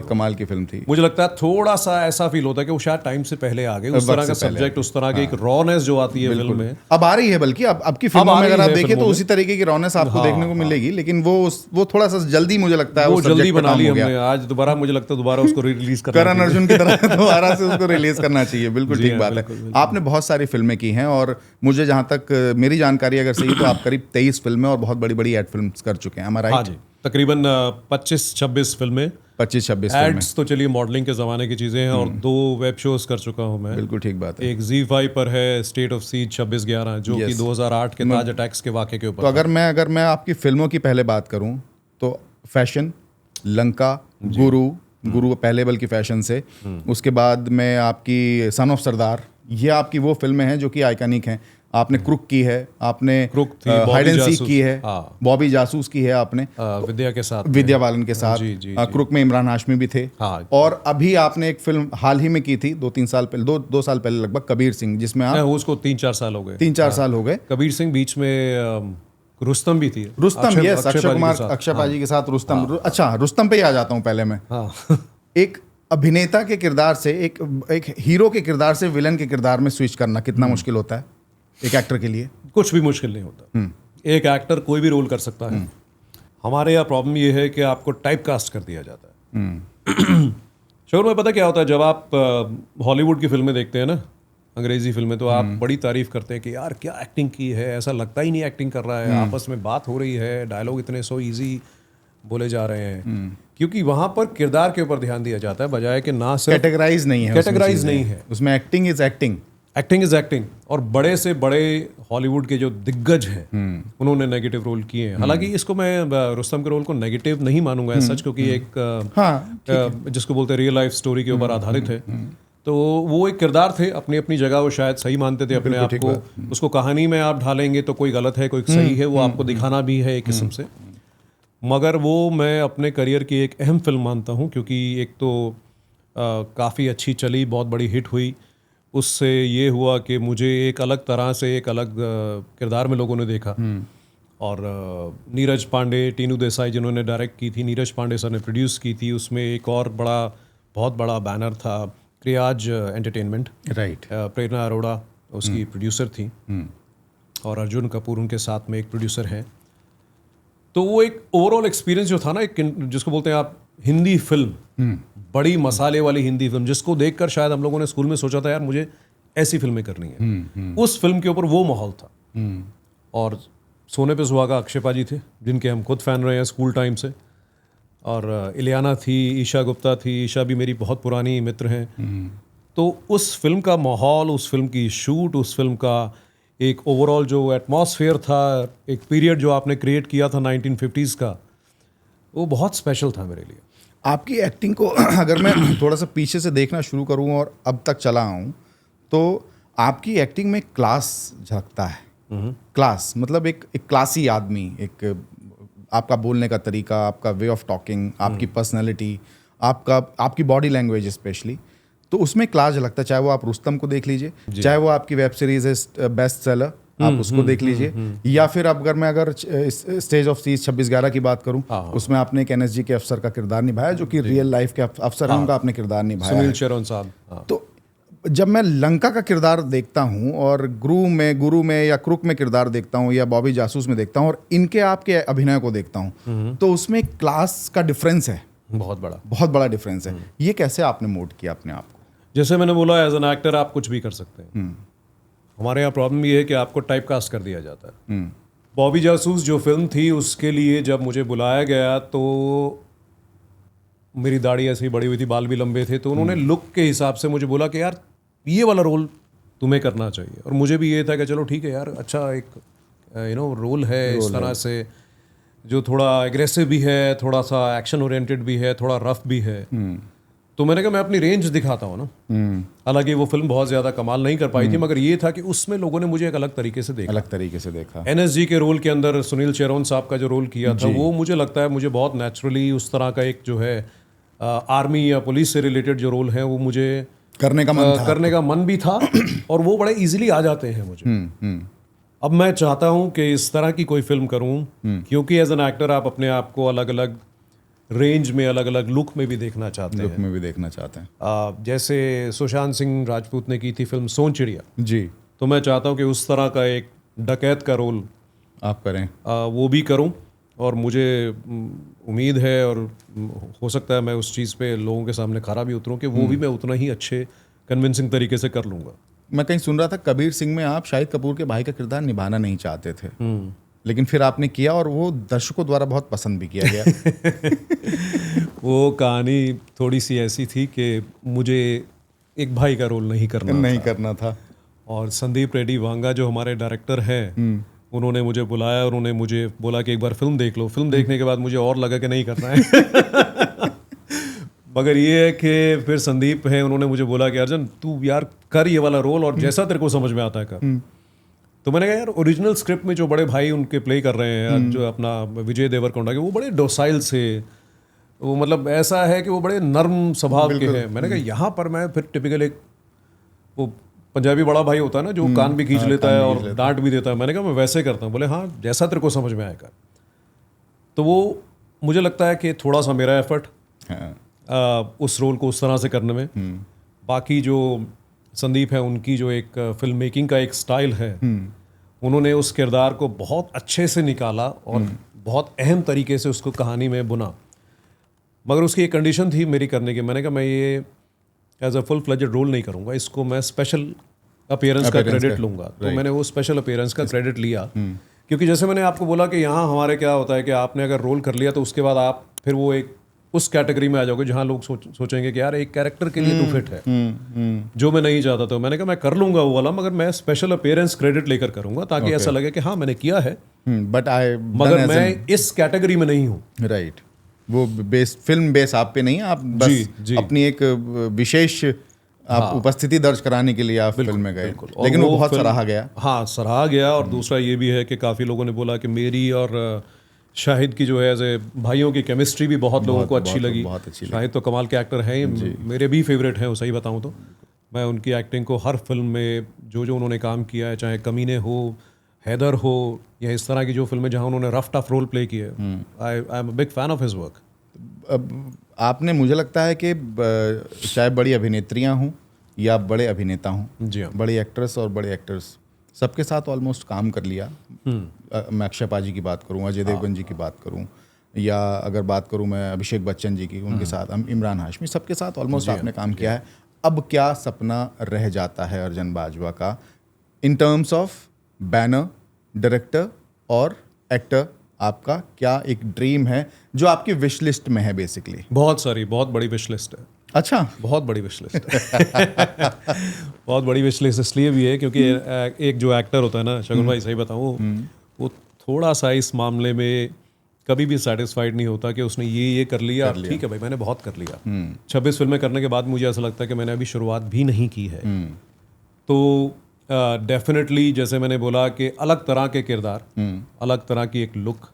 कमाल की फिल्म थी। मुझे लगता है थोड़ा सा ऐसा फील होता है कि वो शायद टाइम से पहले आ गए। उस तरह का सब्जेक्ट, उस तरह की एक रॉनेस जो आती है फिल्म में, अब आ रही है। बल्कि अब की फिल्मों में अगर आप देखें तो उसी तरीके की रॉनेस आपको देखने को मिलेगी, लेकिन वो थोड़ा सा जल्दी, मुझे लगता है वो जल्दी बना ली हमने। आज दोबारा मुझे लगता है दोबारा उसको रिलीज करना, करण अर्जुन की तरह दोबारा से उसको रिलीज करना चाहिए। बिल्कुल ठीक बात है। आपने बहुत सारी फिल्में की हैं और मुझे जहां तक मेरी जानकारी अगर सही तो आप करीब 23 फिल्में और बहुत बड़ी बड़ी एड फिल्म कर चुके हैं, हमारा? हाँ जी, तकरीबन 25-26 फिल्में, 25-26 एड्स तो चलिए मॉडलिंग के ज़माने की चीज़ें हैं, और 2 वेब शोज़ कर चुका हूँ मैं। बिल्कुल ठीक बात है। एक ZEE5 पर है स्टेट ऑफ सीज 26/11, जो कि 2008 के ताज अटैक्स के वाक़े के ऊपर। तो अगर मैं आपकी फिल्मों की पहले बात करूं तो फैशन, लंका, गुरु पहले बल्कि फैशन से, उसके बाद में आपकी सन ऑफ सरदार, ये आपकी वो फिल्में हैं जो कि आइकॉनिक हैं। आपने क्रुक की है, आपने हाइड एंड सीक की है, बॉबी जासूस की है आपने विद्या के साथ, विद्या बालन के साथ। क्रुक में इमरान हाशमी भी थे। और अभी आपने एक फिल्म हाल ही में की थी 2-3 साल पहले, 2 साल पहले लगभग, कबीर सिंह, जिसमें आप उसको 3-4 साल हो गए। 3-4 साल हो गए। कबीर सिंह बीच में रुस्तम भी थी। रुस्तम, यस, अक्षय कुमार, अक्षय पाजी के साथ रुस्तम। अच्छा, रुस्तम पे ही आ जाता हूँ पहले मैं। एक अभिनेता के किरदार से, एक हीरो के किरदार से विलन के किरदार में स्विच करना कितना मुश्किल होता है एक एक्टर के लिए? कुछ भी मुश्किल नहीं होता। एक एक्टर कोई भी रोल कर सकता है। हमारे यहाँ प्रॉब्लम ये है कि आपको टाइप कास्ट कर दिया जाता है। शोर में पता क्या होता है, जब आप हॉलीवुड की फिल्में देखते हैं ना, अंग्रेजी फिल्में, तो आप बड़ी तारीफ करते हैं कि यार क्या एक्टिंग की है, ऐसा लगता ही नहीं एक्टिंग कर रहा है, आपस में बात हो रही है, डायलॉग इतने सो इजी बोले जा रहे हैं, क्योंकि वहां पर किरदार के ऊपर ध्यान दिया जाता है, बजाय कि ना सिर्फ कैटेगराइज नहीं है उसमें acting is acting. Acting is acting. और बड़े से बड़े हॉलीवुड के जो दिग्गज हैं, उन्होंने नेगेटिव रोल किए हैं। हालांकि इसको मैं रुस्तम के रोल को नेगेटिव नहीं मानूंगा सच, क्योंकि एक जिसको बोलते हैं रियल लाइफ स्टोरी के ऊपर आधारित है। तो वो एक किरदार थे, अपनी अपनी जगह वो शायद सही मानते थे अपने आप को। उसको कहानी में आप ढालेंगे तो कोई गलत है, कोई सही है, वो आपको दिखाना भी है एक किस्म से। मगर वो मैं अपने करियर की एक अहम फिल्म मानता हूँ, क्योंकि एक तो काफ़ी अच्छी चली, बहुत बड़ी हिट हुई। उससे ये हुआ कि मुझे एक अलग तरह से, एक अलग किरदार में लोगों ने देखा। और नीरज पांडे, टीनू देसाई जिन्होंने डायरेक्ट की थी, नीरज पांडे सर ने प्रोड्यूस की थी। उसमें एक और बहुत बड़ा बैनर था, क्रियाज एंटरटेनमेंट, राइट। प्रेरणा अरोड़ा उसकी प्रोड्यूसर थी, और अर्जुन कपूर उनके साथ में एक प्रोड्यूसर है। तो वो एक ओवरऑल एक्सपीरियंस जो था ना, एक जिसको बोलते हैं आप हिंदी फिल्म, बड़ी मसाले वाली हिंदी फिल्म, जिसको देखकर शायद हम लोगों ने स्कूल में सोचा था यार मुझे ऐसी फिल्में करनी है। उस फिल्म के ऊपर वो माहौल था। और सोने पे सुहागा अक्षय पाजी थे, जिनके हम खुद फैन रहे हैं स्कूल टाइम से। और इलियाना थी, ईशा गुप्ता थी। ईशा भी मेरी बहुत पुरानी मित्र हैं। तो उस फिल्म का माहौल, उस फिल्म की शूट, उस फिल्म का एक ओवरऑल जो एटमॉस्फेयर था, एक पीरियड जो आपने क्रिएट किया था 1950s का, वो बहुत स्पेशल था मेरे लिए। आपकी एक्टिंग को अगर मैं थोड़ा सा पीछे से देखना शुरू करूं और अब तक चला आऊं, तो आपकी एक्टिंग में क्लास झलकता है। क्लास मतलब एक क्लासी आदमी, एक आपका बोलने का तरीका, आपका वे ऑफ टॉकिंग, आपकी पर्सनैलिटी, आपकी बॉडी लैंग्वेज स्पेशली, तो उसमें क्लास झलकता है। चाहे वो आप रुस्तम को देख लीजिए, चाहे वो आपकी वेब सीरीज है बेस्ट सेलर, आप उसको देख लीजिए, या फिर अगर स्टेज ऑफ सीज 26/11 की बात करूं, उसमें आपने एक NSG के अफसर का किरदार निभाया, जो कि रियल लाइफ के अफसर हैं, उनका आपने किरदार निभाया, सुनील चरण साहब। तो जब मैं लंका का किरदार देखता हूं और गुरु में या क्रुक में किरदार देखता हूं, या बॉबी जासूस में देखता हूं, और इनके आपके अभिनय को देखता हूं, तो उसमें क्लास का डिफरेंस है, बहुत बड़ा डिफरेंस है। ये कैसे आपने मोड किया अपने आप को? जैसे मैंने बोला, एज एन एक्टर आप कुछ भी कर सकते हैं। हमारे यहाँ प्रॉब्लम ये है कि आपको टाइप कास्ट कर दिया जाता है। बॉबी जासूस जो फिल्म थी, उसके लिए जब मुझे बुलाया गया तो मेरी दाढ़ी ऐसी बड़ी हुई थी, बाल भी लंबे थे, तो उन्होंने लुक के हिसाब से मुझे बोला कि यार ये वाला रोल तुम्हें करना चाहिए। और मुझे भी ये था कि चलो ठीक है यार, अच्छा एक रोल है इस तरह से, जो थोड़ा एग्रेसिव भी है, थोड़ा सा एक्शन ओरिएंटेड भी है, थोड़ा रफ भी है। तो मैंने कहा मैं अपनी रेंज दिखाता हूँ ना। हालांकि वो फिल्म बहुत ज़्यादा कमाल नहीं कर पाई थी, मगर ये था कि उसमें लोगों ने मुझे एक अलग तरीके से देखा। NSG के रोल के अंदर सुनील चेरोन साहब का जो रोल किया था, वो मुझे लगता है मुझे बहुत नेचुरली उस तरह का एक जो है आर्मी या पुलिस से रिलेटेड जो रोल है, वो मुझे करने का मन भी था, और वो बड़े इजीली आ जाते हैं मुझे। अब मैं चाहता हूँ कि इस तरह की कोई फिल्म करूँ, क्योंकि एज एन एक्टर आप अपने आप को अलग अलग रेंज में, अलग अलग लुक में भी देखना चाहते हैं। जैसे सुशांत सिंह राजपूत ने की थी फिल्म सोन चिड़िया जी, तो मैं चाहता हूँ कि उस तरह का एक डकैत का रोल आप करें, वो भी करूँ। और मुझे उम्मीद है, और हो सकता है मैं उस चीज़ पे लोगों के सामने खरा भी उतरूँ, कि वो भी मैं उतना ही अच्छे कन्विंसिंग तरीके से कर लूँगा। मैं कहीं सुन रहा था, कबीर सिंह में आप शाहिद कपूर के भाई का किरदार निभाना नहीं चाहते थे, लेकिन फिर आपने किया और वो दर्शकों द्वारा बहुत पसंद भी किया गया। वो कहानी थोड़ी सी ऐसी थी कि मुझे एक भाई का रोल नहीं करना था। और संदीप रेड्डी वांगा जो हमारे डायरेक्टर हैं, उन्होंने मुझे बुलाया और उन्होंने मुझे बोला कि एक बार फिल्म देख लो। फिल्म देखने के बाद मुझे और लगा कि नहीं करना है। मगर ये है कि फिर संदीप है, उन्होंने मुझे बोला कि अर्जुन तू यार कर ये वाला रोल और जैसा तेरे को समझ में आता है कर। तो मैंने कहा यार ओरिजिनल स्क्रिप्ट में जो बड़े भाई उनके प्ले कर रहे हैं, जो अपना विजय देवरकोंडा के, वो बड़े डोसाइल से, वो मतलब ऐसा है कि वो बड़े नर्म स्वभाव के हैं। मैंने कहा यहाँ पर मैं फिर टिपिकल एक वो पंजाबी बड़ा भाई होता है ना, जो कान भी खींच लेता है और डांट भी देता है। मैंने कहा मैं वैसे करता हूँ। बोले हाँ जैसा तेरे को समझ में आएगा। तो वो मुझे लगता है कि थोड़ा सा मेरा एफर्ट उस रोल को उस तरह से करने में, बाकी जो संदीप है उनकी जो एक फिल्म मेकिंग का एक स्टाइल है, उन्होंने उस किरदार को बहुत अच्छे से निकाला और बहुत अहम तरीके से उसको कहानी में बुना। मगर उसकी एक कंडीशन थी मेरी करने की। मैंने कहा मैं ये as a full fledged role नहीं करूँगा, इसको मैं स्पेशल अपीयरेंस का क्रेडिट लूँगा। तो मैंने वो स्पेशल अपीयरेंस का क्रेडिट लिया, क्योंकि जैसे मैंने आपको बोला कि यहाँ हमारे क्या होता है कि आपने अगर रोल कर लिया तो उसके बाद आप फिर वो एक उस कैटेगरी में आ जाओगे जहाँ लोग सोचेंगे कि यार एक कैरेक्टर के लिए तू फिट है, जो मैं नहीं चाहता। तो मैंने कहा मैं कर लूंगा वो वाला, मगर मैं स्पेशल अपीयरेंस क्रेडिट लेकर करूंगा, ताकि ऐसा लगे कि हाँ मैंने किया है, मगर मैं इस कैटेगरी में नहीं हूँ। राइट, वो बेस फिल्म बेस आप पे नहीं है, आप बस अपनी एक विशेष आप उपस्थिति दर्ज कराने के लिए आप फिल्म में गए, लेकिन वो बहुत सराहा गया। हाँ सराहा गया। और दूसरा ये भी है कि काफ़ी लोगों ने बोला कि मेरी और शाहिद की जो है एज ए भाइयों की केमिस्ट्री भी बहुत लोगों को अच्छी लगी। शाहिद तो कमाल के एक्टर हैं, मेरे भी फेवरेट हैं वो, सही बताऊं तो। मैं उनकी एक्टिंग को हर फिल्म में जो उन्होंने काम किया है, चाहे कमीने हो, हैदर हो, या इस तरह की जो फिल्में जहां उन्होंने रफ टफ रोल प्ले किए, I am a big fan of his work. अब आपने, मुझे लगता है कि चाहे बड़ी अभिनेत्रियां हों या बड़े अभिनेता हों, जी हाँ, बड़ी एक्ट्रेस और बड़े एक्टर्स, सबके साथ ऑलमोस्ट काम कर लिया। मैं अक्षय पाजी की बात करूँ, अजय देवगन जी की बात करूँ, या अगर बात करूँ मैं अभिषेक बच्चन जी की, उनके साथ इमरान हाशमी, सबके साथ ऑलमोस्ट आपने काम किया है। अब क्या सपना रह जाता है अर्जुन बाजवा का in terms of banner, director और एक्टर? आपका क्या एक ड्रीम है जो आपकी विश लिस्ट में है? बेसिकली बहुत बड़ी विश लिस्ट है। अच्छा, बहुत बड़ी विश लिस्ट है। बहुत बड़ी विश लिस्ट इसलिए भी है क्योंकि एक जो एक्टर होता है ना, शगुन भाई सही बताऊँ, वो थोड़ा सा इस मामले में कभी भी सेटिस्फाइड नहीं होता कि उसने ये कर लिया, ठीक है भाई मैंने बहुत कर लिया। 26 फिल्में करने के बाद मुझे ऐसा लगता है कि मैंने अभी शुरुआत भी नहीं की है। तो डेफिनेटली जैसे मैंने बोला कि अलग तरह के किरदार, अलग तरह की एक लुक,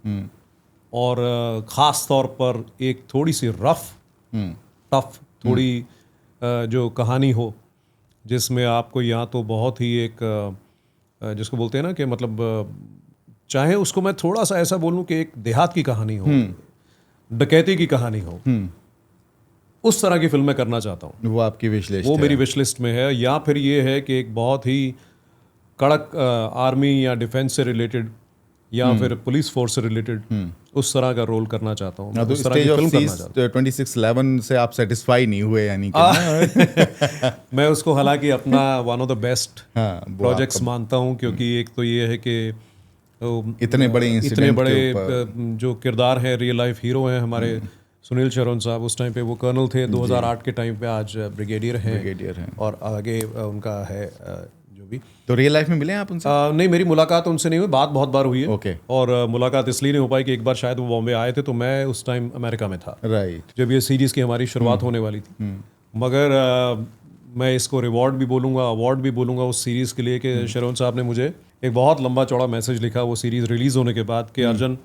और ख़ास तौर पर एक थोड़ी सी रफ टफ थोड़ी जो कहानी हो, जिसमें आपको या तो बहुत ही एक जिसको बोलते हैं ना कि मतलब चाहे उसको मैं थोड़ा सा ऐसा बोलूं कि एक देहात की कहानी हो, डकैती की कहानी हो, उस तरह की फिल्म मैं करना चाहता हूँ। वो आपकी विश लिस्ट? वो मेरी विश लिस्ट में है। या फिर ये है कि एक बहुत ही कड़क आर्मी या डिफेंस से रिलेटेड या फिर पुलिस फोर्स से रिलेटेड उस तरह का रोल करना चाहता हूँ। तो स्टेज ऑफ सीज 2611 से आप सेटिस्फाई नहीं हुए यानी कि? मैं उसको हालांकि अपना one of the best projects मानता हूँ, क्योंकि एक तो ये है कि इतने बड़े जो किरदार हैं, रियल लाइफ हीरो हैं हमारे। सुनील शरण साहब उस टाइम पे वो कर्नल थे, 2008 के टाइम पे आज ब्रिगेडियर हैं, और आगे उनका है जो भी। तो रियल लाइफ में मिले आप उनसे? नहीं, मेरी मुलाकात उनसे नहीं हुई, बात बहुत बार हुई है। okay. और मुलाकात इसलिए नहीं हो पाई कि एक बार शायद वो बॉम्बे आए थे, तो मैं उस टाइम अमेरिका में था, राइट, जब ये सीरीज़ की हमारी शुरुआत होने वाली थी। मगर मैं इसको रिवॉर्ड भी बोलूँगा, अवार्ड भी बोलूँगा उस सीरीज़ के लिए कि शरण साहब ने मुझे एक बहुत लंबा चौड़ा मैसेज लिखा वो सीरीज़ रिलीज़ होने के बाद कि अर्जुन,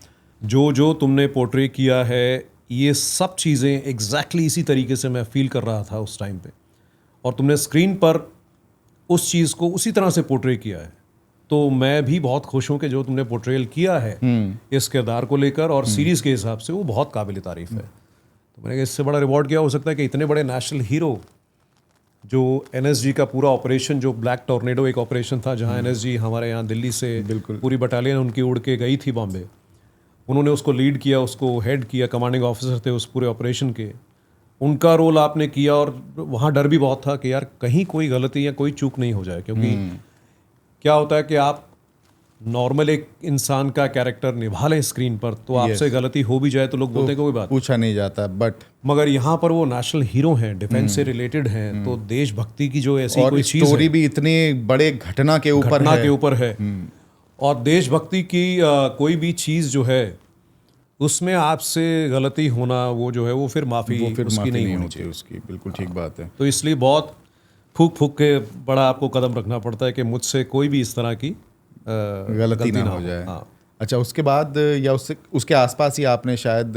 जो तुमने पोर्ट्रे किया है, ये सब चीज़ें एग्जैक्टली इसी तरीके से मैं फील कर रहा था उस टाइम पे, और तुमने स्क्रीन पर उस चीज़ को उसी तरह से पोर्ट्रे किया है। तो मैं भी बहुत खुश हूँ कि जो तुमने पोर्ट्रेल किया है इस किरदार को लेकर और सीरीज़ के हिसाब से, वो बहुत काबिल तारीफ़ है। तो मैंने कहा इससे बड़ा रिवॉर्ड क्या हो सकता है कि इतने बड़े नेशनल हीरो, जो NSG का पूरा ऑपरेशन, जो ब्लैक टॉर्नेडो एक ऑपरेशन था जहाँ NSG हमारे यहाँ दिल्ली से पूरी बटालियन उनकी उड़ के गई थी बॉम्बे, उन्होंने उसको लीड किया, उसको हेड किया, कमांडिंग ऑफिसर थे उस पूरे ऑपरेशन के। उनका रोल आपने किया, और वहाँ डर भी बहुत था कि यार कहीं कोई गलती या कोई चूक नहीं हो जाए, क्योंकि क्या होता है कि आप नॉर्मल एक इंसान का कैरेक्टर निभा लें स्क्रीन पर तो आपसे गलती हो भी जाए तो लोग बोलते हैं कोई बात, पूछा नहीं जाता, बट मगर यहाँ पर वो नेशनल हीरो हैं, डिफेंस से रिलेटेड हैं, तो देशभक्ति की जो ऐसी और कोई चीज स्टोरी भी इतनी बड़े घटना के ऊपर घटना है। के ऊपर है, और देशभक्ति की कोई भी चीज जो है उसमें आपसे गलती होना वो जो है वो फिर माफी वो फिर उसकी माफी नहीं नहीं होनी होती उसकी, बिल्कुल ठीक बात है। तो इसलिए बहुत फूक फूक के बड़ा आपको कदम रखना पड़ता है कि मुझसे कोई भी इस तरह की गलती ना हो जाए। हाँ। अच्छा, उसके बाद या उसके आसपास ही आपने शायद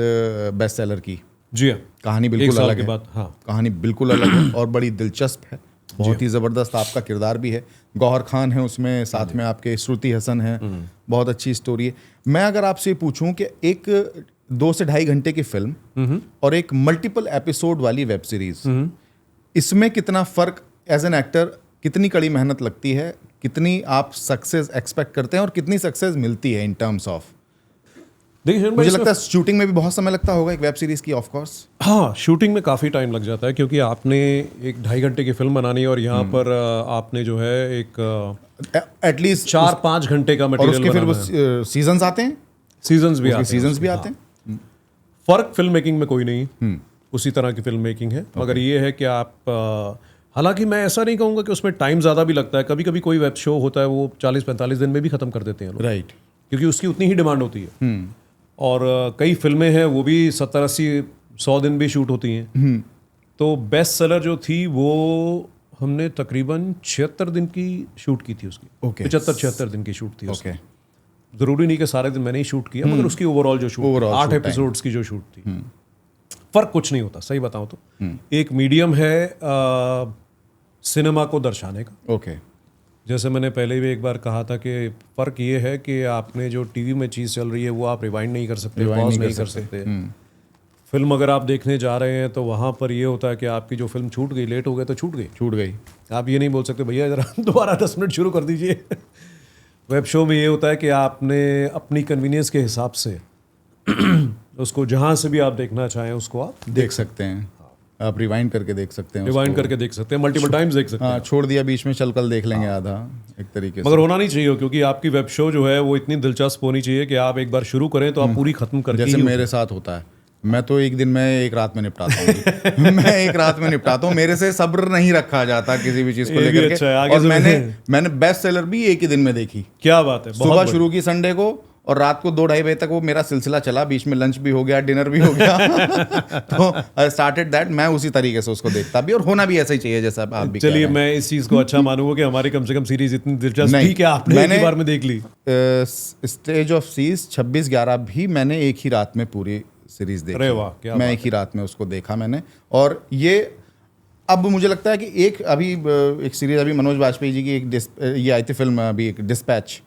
बेस्ट सेलर की। जी हाँ, कहानी एक बिल्कुल साल अलग के है। बाद, हाँ कहानी बिल्कुल अलग है और बड़ी दिलचस्प है, बहुत ही ज़बरदस्त आपका किरदार भी है। गौहर खान है उसमें, साथ में आपके श्रुति हसन है, बहुत अच्छी स्टोरी है। मैं अगर आपसे पूछूं कि एक 2 से ढाई घंटे की फिल्म और एक मल्टीपल एपिसोड वाली वेब सीरीज, इसमें कितना फर्क एज एन एक्टर, कितनी कड़ी मेहनत लगती है, कितनी आप सक्सेस एक्सपेक्ट करते हैं और कितनी सक्सेस मिलती है इन टर्म्स ऑफ? देखिए मुझे लगता है शूटिंग में भी बहुत समय लगता होगा एक वेब सीरीज की, ऑफ कोर्स। हाँ, शूटिंग में काफ़ी टाइम लग जाता है क्योंकि आपने एक 2.5 घंटे की फिल्म बनानी है और यहाँ पर आपने जो है एक एटलीस्ट 4-5 घंटे का और मटेरियल उसके फिर वो बनाना है। सीजन्स आते हैं, सीजन्स भी आते हैं, सीजन्स भी उसके, आते हैं। फर्क फिल्म मेकिंग में कोई नहीं, उसी तरह की फिल्म मेकिंग है, मगर ये है कि आप हालांकि मैं ऐसा नहीं कहूँगा कि उसमें टाइम ज़्यादा भी लगता है। कभी कभी कोई वेब शो होता है वो 40-45 दिन में भी ख़त्म कर देते हैं लोग, राइट। क्योंकि उसकी उतनी ही डिमांड होती है। और कई फिल्में हैं वो भी 70-80-100 दिन भी शूट होती हैं। तो बेस्ट सेलर जो थी वो हमने तकरीबन 76 दिन की शूट की थी उसकी, Okay. 75-76 दिन की शूट थी उसकी। ओके, जरूरी नहीं कि सारे दिन मैंने ही शूट किया, मगर उसकी ओवरऑल जो शूट, Overall 8 shoot एपिसोड्स की जो शूट थी, फर्क कुछ नहीं होता सही बताऊं तो। एक मीडियम है सिनेमा को दर्शाने का। ओके। जैसे मैंने पहले भी एक बार कहा था कि फ़र्क ये है कि आपने जो टीवी में चीज़ चल रही है वो आप रिवाइंड नहीं कर सकते, पॉज नहीं कर सकते। फिल्म अगर आप देखने जा रहे हैं तो वहाँ पर ये होता है कि आपकी जो फिल्म छूट गई, लेट हो गए तो छूट गई। आप ये नहीं बोल सकते भैया ज़रा दोबारा 10 मिनट शुरू कर दीजिए। वेब शो में ये होता है कि आपने अपनी कन्वीनियंस के हिसाब से उसको जहाँ से भी आप देखना चाहें उसको आप देख सकते हैं, आप रिवाइंड करके देख सकते हैं, रिवाइंड करके देख सकते हैं, मल्टीपल टाइम्स देख सकते हैं। हाँ, छोड़ दिया बीच में, चल कल देख लेंगे आधा, एक तरीके से। मगर होना नहीं चाहिए, क्योंकि आपकी वेब शो जो है वो इतनी दिलचस्प होनी चाहिए कि आप एक बार शुरू करें तो आप पूरी खत्म करके जैसे ही मेरे साथ होता है, मैं तो एक दिन में एक रात में निपटाता हूँ। मैं एक रात में निपटाता हूँ, मेरे से सब्र नहीं रखा जाता किसी भी चीज को ये भी लेकर अच्छा है, के। आगे और से मैंने बेस्ट सेलर भी एक ही दिन में देखी। क्या बात है, सुबह शुरू की संडे को और रात को 2-2:30 बजे तक वो मेरा सिलसिला चला, बीच में लंच भी हो गया, डिनर भी हो गया। तो आई स्टार्टेड दैट, मैं उसी तरीके से उसको देखता भी, और होना भी ऐसा ही चाहिए जैसा आप भी कह रहे चलिए हैं। मैं इस चीज को अच्छा मानूंगा कि हमारी कम से कम सीरीज इतनी दिलचस्प थी कि आपने एक ही बार में देख ली। स्टेज ऑफ सीज 26/11 भी मैंने एक ही रात में पूरी सीरीज देखी। अरे वाह, क्या मैं एक ही रात में उसको देखा मैंने। और ये अब मुझे लगता है कि एक अभी एक सीरीज अभी मनोज बाजपेयी जी की एक ये आई थी फिल्म, अभी एक डिस्पैच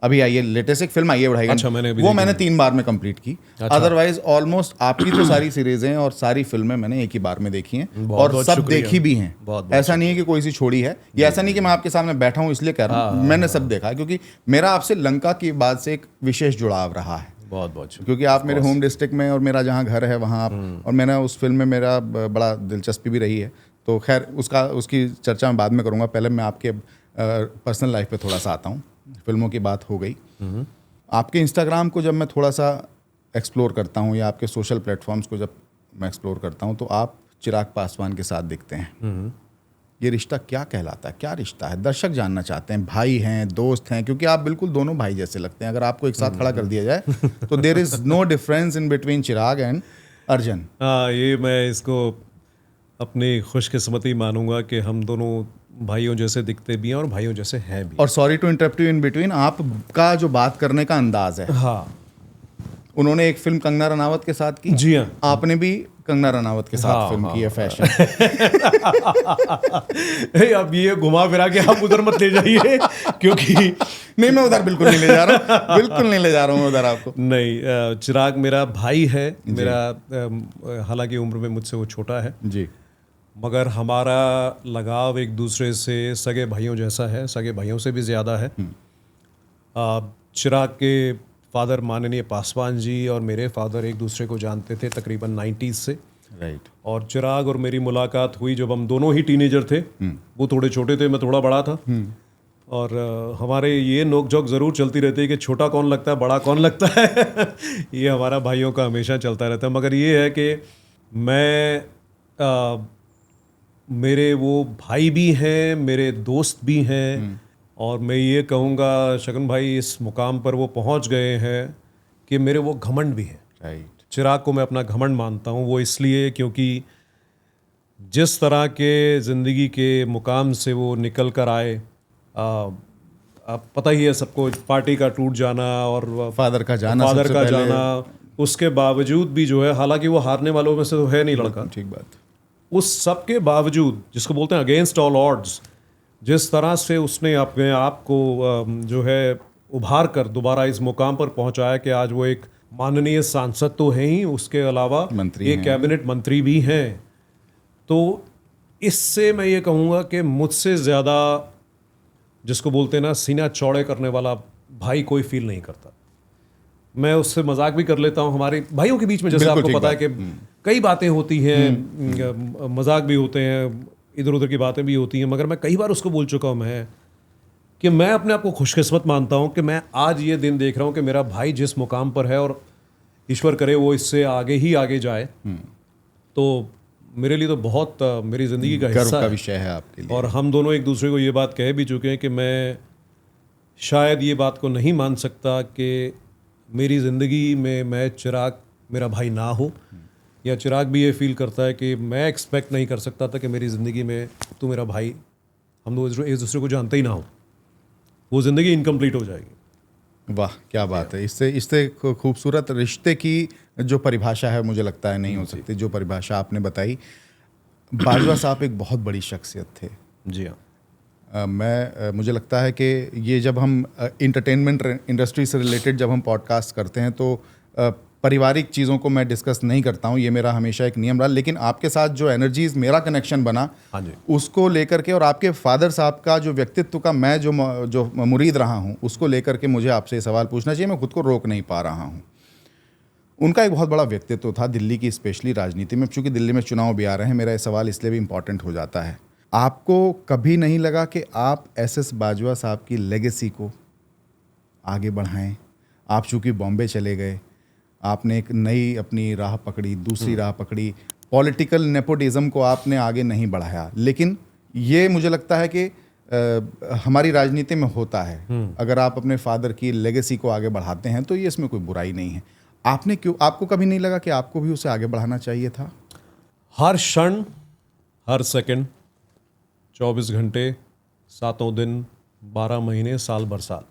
अभी आई है, लेटेस्ट एक फिल्म आई है 2.5 अच्छा, घंटे, वो मैंने 3 बार में कंप्लीट की। अदरवाइज ऑलमोस्ट आपकी तो सारी सीरीजें और सारी फिल्में मैंने एक ही बार में देखी हैं, और सब देखी भी हैं। ऐसा नहीं है कि कोई सी छोड़ी है, या ऐसा नहीं कि मैं आपके सामने बैठा हूँ इसलिए कह रहा हूँ, मैंने सब देखा है, क्योंकि मेरा आपसे लंका की बाद से एक विशेष जुड़ाव रहा है। बहुत क्योंकि आप मेरे होम डिस्ट्रिक्ट में और मेरा जहाँ घर है वहाँ आप, और मैंने उस फिल्म में मेरा बड़ा दिलचस्पी भी रही है। तो खैर उसकी चर्चा मैं बाद में करूँगा, पहले मैं आपके पर्सनल लाइफ पे थोड़ा सा आता हूँ। फिल्मों की बात हो गई, आपके इंस्टाग्राम को जब मैं थोड़ा सा एक्सप्लोर करता हूँ, या आपके सोशल प्लेटफॉर्म्स को जब मैं एक्सप्लोर करता हूँ, तो आप चिराग पासवान के साथ दिखते हैं। ये रिश्ता क्या कहलाता है, क्या रिश्ता है? दर्शक जानना चाहते हैं, भाई हैं, दोस्त हैं, क्योंकि आप बिल्कुल दोनों भाई जैसे लगते हैं। अगर आपको एक साथ खड़ा कर दिया जाए तो there is no difference in between Chirag and Arjun. हाँ, ये मैं इसको अपनी खुशकिस्मती मानूंगा कि हम दोनों भाइयों जैसे दिखते भी हैं और भाइयों जैसे हैं भी। और sorry to interrupt you in between, आपका जो बात करने का अंदाज है, हाँ, उन्होंने एक फिल्म कंगना रनावत के साथ की, जी हाँ, आपने भी कंगना रनावत के साथ फिल्म की है, फैशन। अब ये घुमा फिरा के आप उधर मत ले जाइए, क्योंकि नहीं, मैं उधर बिल्कुल नहीं ले जा रहा हूँ, बिल्कुल नहीं ले जा रहा हूँ उधर आपको। नहीं, चिराग मेरा भाई है, मेरा हालांकि उम्र में मुझसे वो छोटा है जी, मगर हमारा लगाव एक दूसरे से सगे भाइयों जैसा है, सगे भाइयों से भी ज़्यादा है। चिराग के फादर माननीय पासवान जी और मेरे फादर एक दूसरे को जानते थे तकरीबन 90s से। राइट। और चिराग और मेरी मुलाकात हुई जब हम दोनों ही टीनेजर थे। वो थोड़े छोटे थे, मैं थोड़ा बड़ा था। और हमारे ये नोक झोंक ज़रूर चलती रहती है कि छोटा कौन लगता है बड़ा कौन लगता है ये हमारा भाइयों का हमेशा चलता रहता है। मगर ये है कि मैं मेरे वो भाई भी हैं, मेरे दोस्त भी हैं, और मैं ये कहूँगा शगन भाई इस मुकाम पर वो पहुँच गए हैं कि मेरे वो घमंड भी हैं। राइट। चिराग को मैं अपना घमंड मानता हूँ, वो इसलिए क्योंकि जिस तरह के ज़िंदगी के मुकाम से वो निकल कर आए, अब पता ही है सबको, पार्टी का टूट जाना और फादर का जाना, फादर सबसे का पहले। जाना, उसके बावजूद भी जो है, हालांकि वो हारने वालों में से तो है नहीं लड़का, ठीक बात। उस सब के बावजूद, जिसको बोलते हैं अगेंस्ट ऑल ऑड्स, जिस तरह से उसने अपने आप को जो है उभार कर दोबारा इस मुकाम पर पहुंचाया कि आज वो एक माननीय सांसद तो हैं ही, उसके अलावा मंत्री एक हैं। कैबिनेट मंत्री भी हैं। तो इससे मैं ये कहूँगा कि मुझसे ज़्यादा, जिसको बोलते हैं ना, सीना चौड़े करने वाला भाई कोई फील नहीं करता। मैं उससे मजाक भी कर लेता हूँ हमारे भाइयों के बीच में, जैसे बिल्कुल आपको ठीक पता है बात। कि कई बातें होती हैं, मजाक भी होते हैं, इधर उधर की बातें भी होती हैं, मगर मैं कई बार उसको बोल चुका हूँ मैं कि मैं अपने आप को खुशकिस्मत मानता हूँ कि मैं आज ये दिन देख रहा हूँ कि मेरा भाई जिस मुकाम पर है, और ईश्वर करे वो इससे आगे ही आगे जाए, तो मेरे लिए तो बहुत मेरी ज़िंदगी का गर्व हिस्सा का है। विषय है आपके लिए। और हम दोनों एक दूसरे को ये बात कह भी चुके हैं कि मैं शायद ये बात को नहीं मान सकता कि मेरी ज़िंदगी में मैं चिराग मेरा भाई ना हो, या चिराग भी ये फील करता है कि मैं एक्सपेक्ट नहीं कर सकता था कि मेरी ज़िंदगी में तू मेरा भाई, हम लोग एक दूसरे को जानते ही ना हो, वो ज़िंदगी इनकम्प्लीट हो जाएगी। वाह, क्या बात है। इससे खूबसूरत रिश्ते की जो परिभाषा है, मुझे लगता है नहीं हो सकती, जो परिभाषा आपने बताई। बाजवा साहब एक बहुत बड़ी शख्सियत थे। जी हाँ। मुझे लगता है कि ये जब हम इंटरटेनमेंट इंडस्ट्री से रिलेटेड जब हम पॉडकास्ट करते हैं तो पारिवारिक चीज़ों को मैं डिस्कस नहीं करता हूँ, ये मेरा हमेशा एक नियम रहा। लेकिन आपके साथ जो एनर्जीज, मेरा कनेक्शन बना, हाँ जी, उसको लेकर के, और आपके फादर साहब का जो व्यक्तित्व का मैं जो मुरीद रहा हूँ, उसको लेकर के मुझे आपसे सवाल पूछना चाहिए। मैं खुद को रोक नहीं पा रहा हूँ। उनका एक बहुत बड़ा व्यक्तित्व था दिल्ली की स्पेशली राजनीति में। चूँकि दिल्ली में चुनाव भी आ रहे हैं, मेरा ये सवाल इसलिए भी इम्पॉर्टेंट हो जाता है। आपको कभी नहीं लगा कि आप एसएस बाजवा साहब की लेगेसी को आगे बढ़ाएं? आप चूँकि बॉम्बे चले गए, आपने एक नई अपनी राह पकड़ी, दूसरी राह पकड़ी, पॉलिटिकल नेपोटिज्म को आपने आगे नहीं बढ़ाया। लेकिन ये मुझे लगता है कि हमारी राजनीति में होता है, अगर आप अपने फादर की लेगेसी को आगे बढ़ाते हैं तो ये इसमें कोई बुराई नहीं है। आपको कभी नहीं लगा कि आपको भी उसे आगे बढ़ाना चाहिए था? हर क्षण, हर सेकंड, 24 घंटे, 7 दिन, 12 महीने, साल भर साल,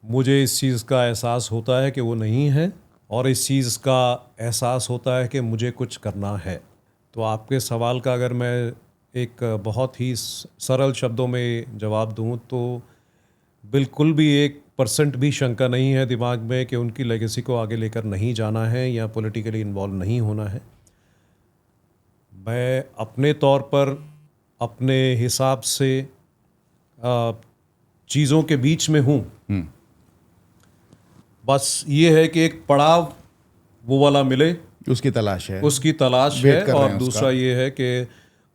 मुझे इस चीज़ का एहसास होता है कि वो नहीं है, और इस चीज़ का एहसास होता है कि मुझे कुछ करना है। तो आपके सवाल का अगर मैं एक बहुत ही सरल शब्दों में जवाब दूं तो बिल्कुल भी 1% भी शंका नहीं है दिमाग में कि उनकी लेगेसी को आगे लेकर नहीं जाना है या पॉलिटिकली इन्वॉल्व नहीं होना है। मैं अपने तौर पर, अपने हिसाब से चीज़ों के बीच में हूँ। बस ये है कि एक पड़ाव वो वाला मिले, उसकी तलाश है, उसकी तलाश वेट है। कर रहे और हैं दूसरा ये है कि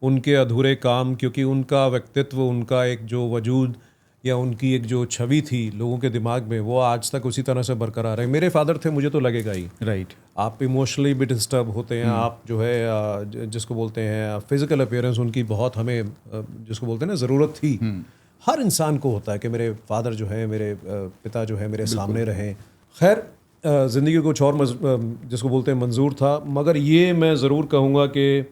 उनके अधूरे काम, क्योंकि उनका व्यक्तित्व, उनका एक जो वजूद या उनकी एक जो छवि थी लोगों के दिमाग में, वो आज तक उसी तरह से बरकरार है। मेरे फादर थे, मुझे तो लगेगा ही। राइट। आप इमोशनली भी डिस्टर्ब होते हैं, आप जो है जिसको बोलते हैं फिजिकल अपीयरेंस उनकी बहुत हमें जिसको बोलते हैं ना ज़रूरत थी, हर इंसान को होता है कि मेरे फादर जो है, मेरे पिता जो है मेरे सामने रहें। खैर ज़िंदगी को कुछ और जिसको बोलते हैं मंजूर था, मगर ये मैं ज़रूर कहूँगा कि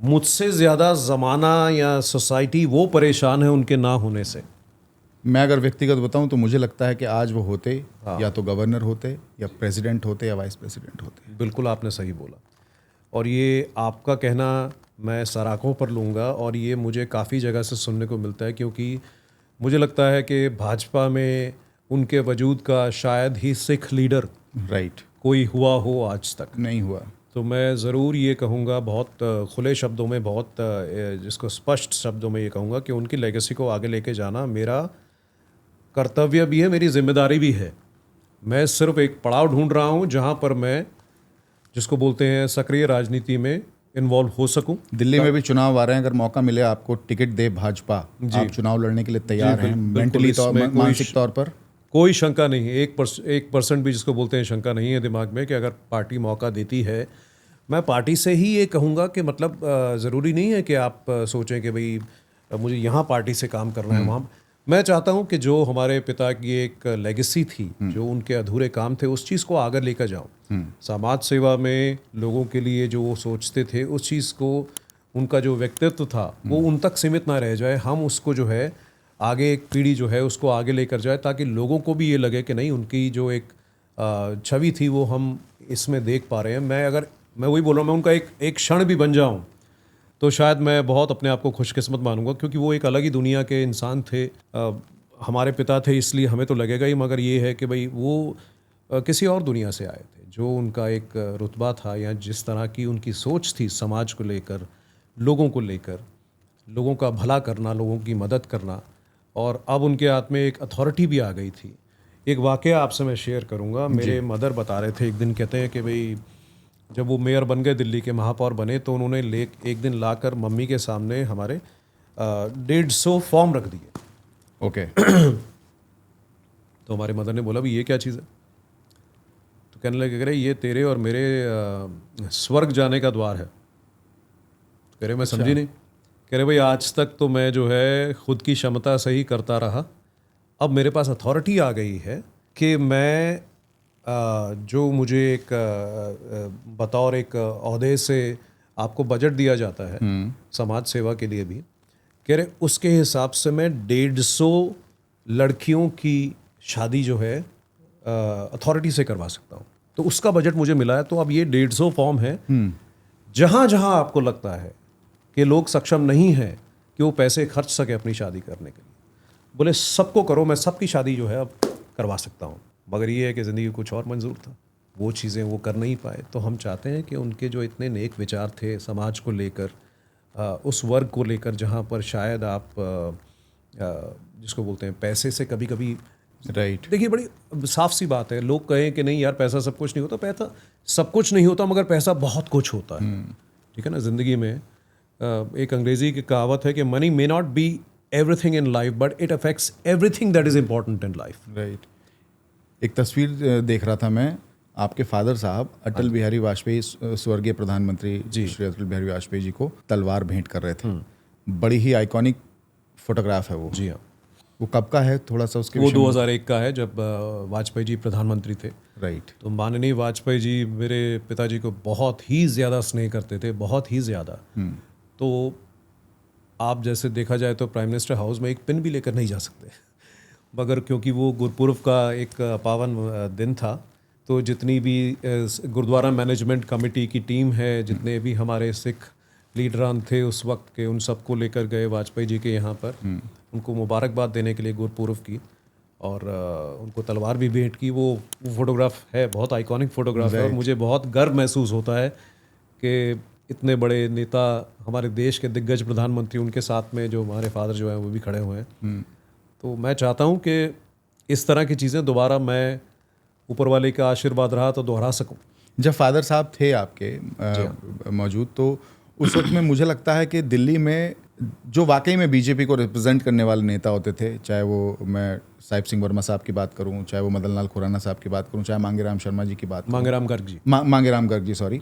मुझसे ज़्यादा ज़माना या सोसाइटी वो परेशान है उनके ना होने से। मैं अगर व्यक्तिगत बताऊं तो मुझे लगता है कि आज वो होते, या तो गवर्नर होते, या प्रेसिडेंट होते, या वाइस प्रेसिडेंट होते। बिल्कुल आपने सही बोला, और ये आपका कहना मैं सराखों पर लूँगा, और ये मुझे काफ़ी जगह से सुनने को मिलता है, क्योंकि मुझे लगता है कि भाजपा में उनके वजूद का शायद ही सिख लीडर राइट कोई हुआ हो आज तक। नहीं हुआ। तो मैं ज़रूर ये कहूँगा, बहुत खुले शब्दों में, बहुत जिसको स्पष्ट शब्दों में ये कहूँगा कि उनकी लेगेसी को आगे लेके जाना मेरा कर्तव्य भी है, मेरी जिम्मेदारी भी है। मैं सिर्फ एक पड़ाव ढूंढ रहा हूँ जहाँ पर मैं, जिसको बोलते हैं सक्रिय राजनीति में, इन्वॉल्व हो सकूं। दिल्ली में भी चुनाव आ रहे हैं, अगर मौका मिले आपको टिकट दे भाजपा, आप चुनाव लड़ने के लिए तैयार हैं मेंटली तौर, मानसिक तौर पर? कोई शंका नहीं है, 1% भी जिसको बोलते हैं शंका नहीं है दिमाग में कि अगर पार्टी मौका देती है। मैं पार्टी से ही ये कहूँगा कि मतलब ज़रूरी नहीं है कि आप सोचें कि भाई मुझे यहाँ पार्टी से काम करना है वहाँ। मैं चाहता हूँ कि जो हमारे पिता की एक लेगेसी थी, जो उनके अधूरे काम थे, उस चीज़ को आगे लेकर जाऊँ। समाज सेवा में लोगों के लिए जो वो सोचते थे, उस चीज़ को, उनका जो व्यक्तित्व था वो उन तक सीमित ना रह जाए। हम उसको जो है आगे, एक पीढ़ी जो है उसको आगे लेकर जाए, ताकि लोगों को भी ये लगे कि नहीं, उनकी जो एक छवि थी वो हम इसमें देख पा रहे हैं। मैं वही बोल रहा हूँ, मैं उनका एक क्षण भी बन जाऊँ तो शायद मैं बहुत अपने आप को खुशकिस्मत मानूंगा, क्योंकि वो एक अलग ही दुनिया के इंसान थे। हमारे पिता थे इसलिए हमें तो लगेगा ही, मगर ये है कि भाई वो किसी और दुनिया से आए थे। जो उनका एक रुतबा था या जिस तरह की उनकी सोच थी समाज को लेकर, लोगों को लेकर, लोगों का भला करना, लोगों की मदद करना, और अब उनके हाथ में एक अथॉरिटी भी आ गई थी। एक वाक़या आपसे मैं शेयर करूँगा। मेरे मदर बता रहे थे एक दिन, कहते हैं कि भाई जब वो मेयर बन गए, दिल्ली के महापौर बने, तो उन्होंने एक दिन लाकर मम्मी के सामने हमारे 150 फॉर्म रख दिए। ओके। तो हमारे मदर ने बोला भी ये क्या चीज़ है? तो कहने लगे, कह रहे ये तेरे और मेरे स्वर्ग जाने का द्वार है। तो कह रहे मैं समझी नहीं। कह रहे भाई आज तक तो मैं जो है खुद की क्षमता से ही करता रहा, अब मेरे पास अथॉरिटी आ गई है कि मैं जो मुझे एक बतौर एक ओहदे से आपको बजट दिया जाता है समाज सेवा के लिए भी, कह रहे उसके हिसाब से मैं 150 लड़कियों की शादी जो है अथॉरिटी से करवा सकता हूँ। तो उसका बजट मुझे मिला है। तो अब ये 150 फॉर्म है। जहाँ जहाँ आपको लगता है कि लोग सक्षम नहीं हैं कि वो पैसे खर्च सके अपनी शादी करने के लिए, बोले सबको करो, मैं सबकी शादी जो है अब करवा सकता हूँ। मगर ये है कि ज़िंदगी कुछ और मंजूर था, वो चीज़ें वो कर नहीं पाए। तो हम चाहते हैं कि उनके जो इतने नेक विचार थे समाज को लेकर, उस वर्ग को लेकर जहाँ पर शायद आप जिसको बोलते हैं पैसे से कभी कभी, राइट, देखिए बड़ी साफ सी बात है, लोग कहें कि नहीं यार पैसा सब कुछ नहीं होता। पैसा सब कुछ नहीं होता, मगर पैसा बहुत कुछ होता है। ठीक है ना। ज़िंदगी में एक अंग्रेज़ी की कहावत है कि money may not be everything in life but it affects everything that is important in life. Right. एक तस्वीर देख रहा था मैं, आपके फादर साहब अटल बिहारी वाजपेयी, स्वर्गीय प्रधानमंत्री श्री अटल बिहारी वाजपेयी जी को तलवार भेंट कर रहे थे। बड़ी ही आइकॉनिक फोटोग्राफ है वो। जी हाँ। वो कब का है, थोड़ा सा उसके वो 2001 का है, जब वाजपेयी जी प्रधानमंत्री थे। राइट। तो माननीय वाजपेयी जी मेरे पिताजी को बहुत ही ज़्यादा स्नेह करते थे, बहुत ही ज़्यादा। तो आप जैसे देखा जाए तो प्राइम मिनिस्टर हाउस में एक पिन भी लेकर नहीं जा सकते, मगर क्योंकि वो गुरपुरब का एक पावन दिन था, तो जितनी भी गुरुद्वारा मैनेजमेंट कमेटी की टीम है, जितने भी हमारे सिख लीडरान थे उस वक्त के, उन सबको लेकर गए वाजपेयी जी के यहाँ पर, उनको मुबारकबाद देने के लिए गुरपुरब की, और उनको तलवार भी भेंट की। वो फोटोग्राफ है, बहुत आइकॉनिक फोटोग्राफ है, और मुझे बहुत गर्व महसूस होता है कि इतने बड़े नेता, हमारे देश के दिग्गज प्रधानमंत्री, उनके साथ में जो हमारे फादर जो हैं वो भी खड़े हुए हैं। तो मैं चाहता हूँ कि इस तरह की चीज़ें दोबारा मैं, ऊपर वाले का आशीर्वाद रहा तो दोहरा सकूँ। जब फादर साहब थे आपके मौजूद, तो उस वक्त में मुझे लगता है कि दिल्ली में जो वाकई में बीजेपी को रिप्रेजेंट करने वाले नेता होते थे, चाहे वो मैं साहिब सिंह वर्मा साहब की बात करूं, चाहे वो मदन लाल खुराना साहब की बात करूं, चाहे मांगेराम शर्मा जी की बात करूं, मांगेराम गर्ग जी, मांगेराम गर्ग जी सॉरी,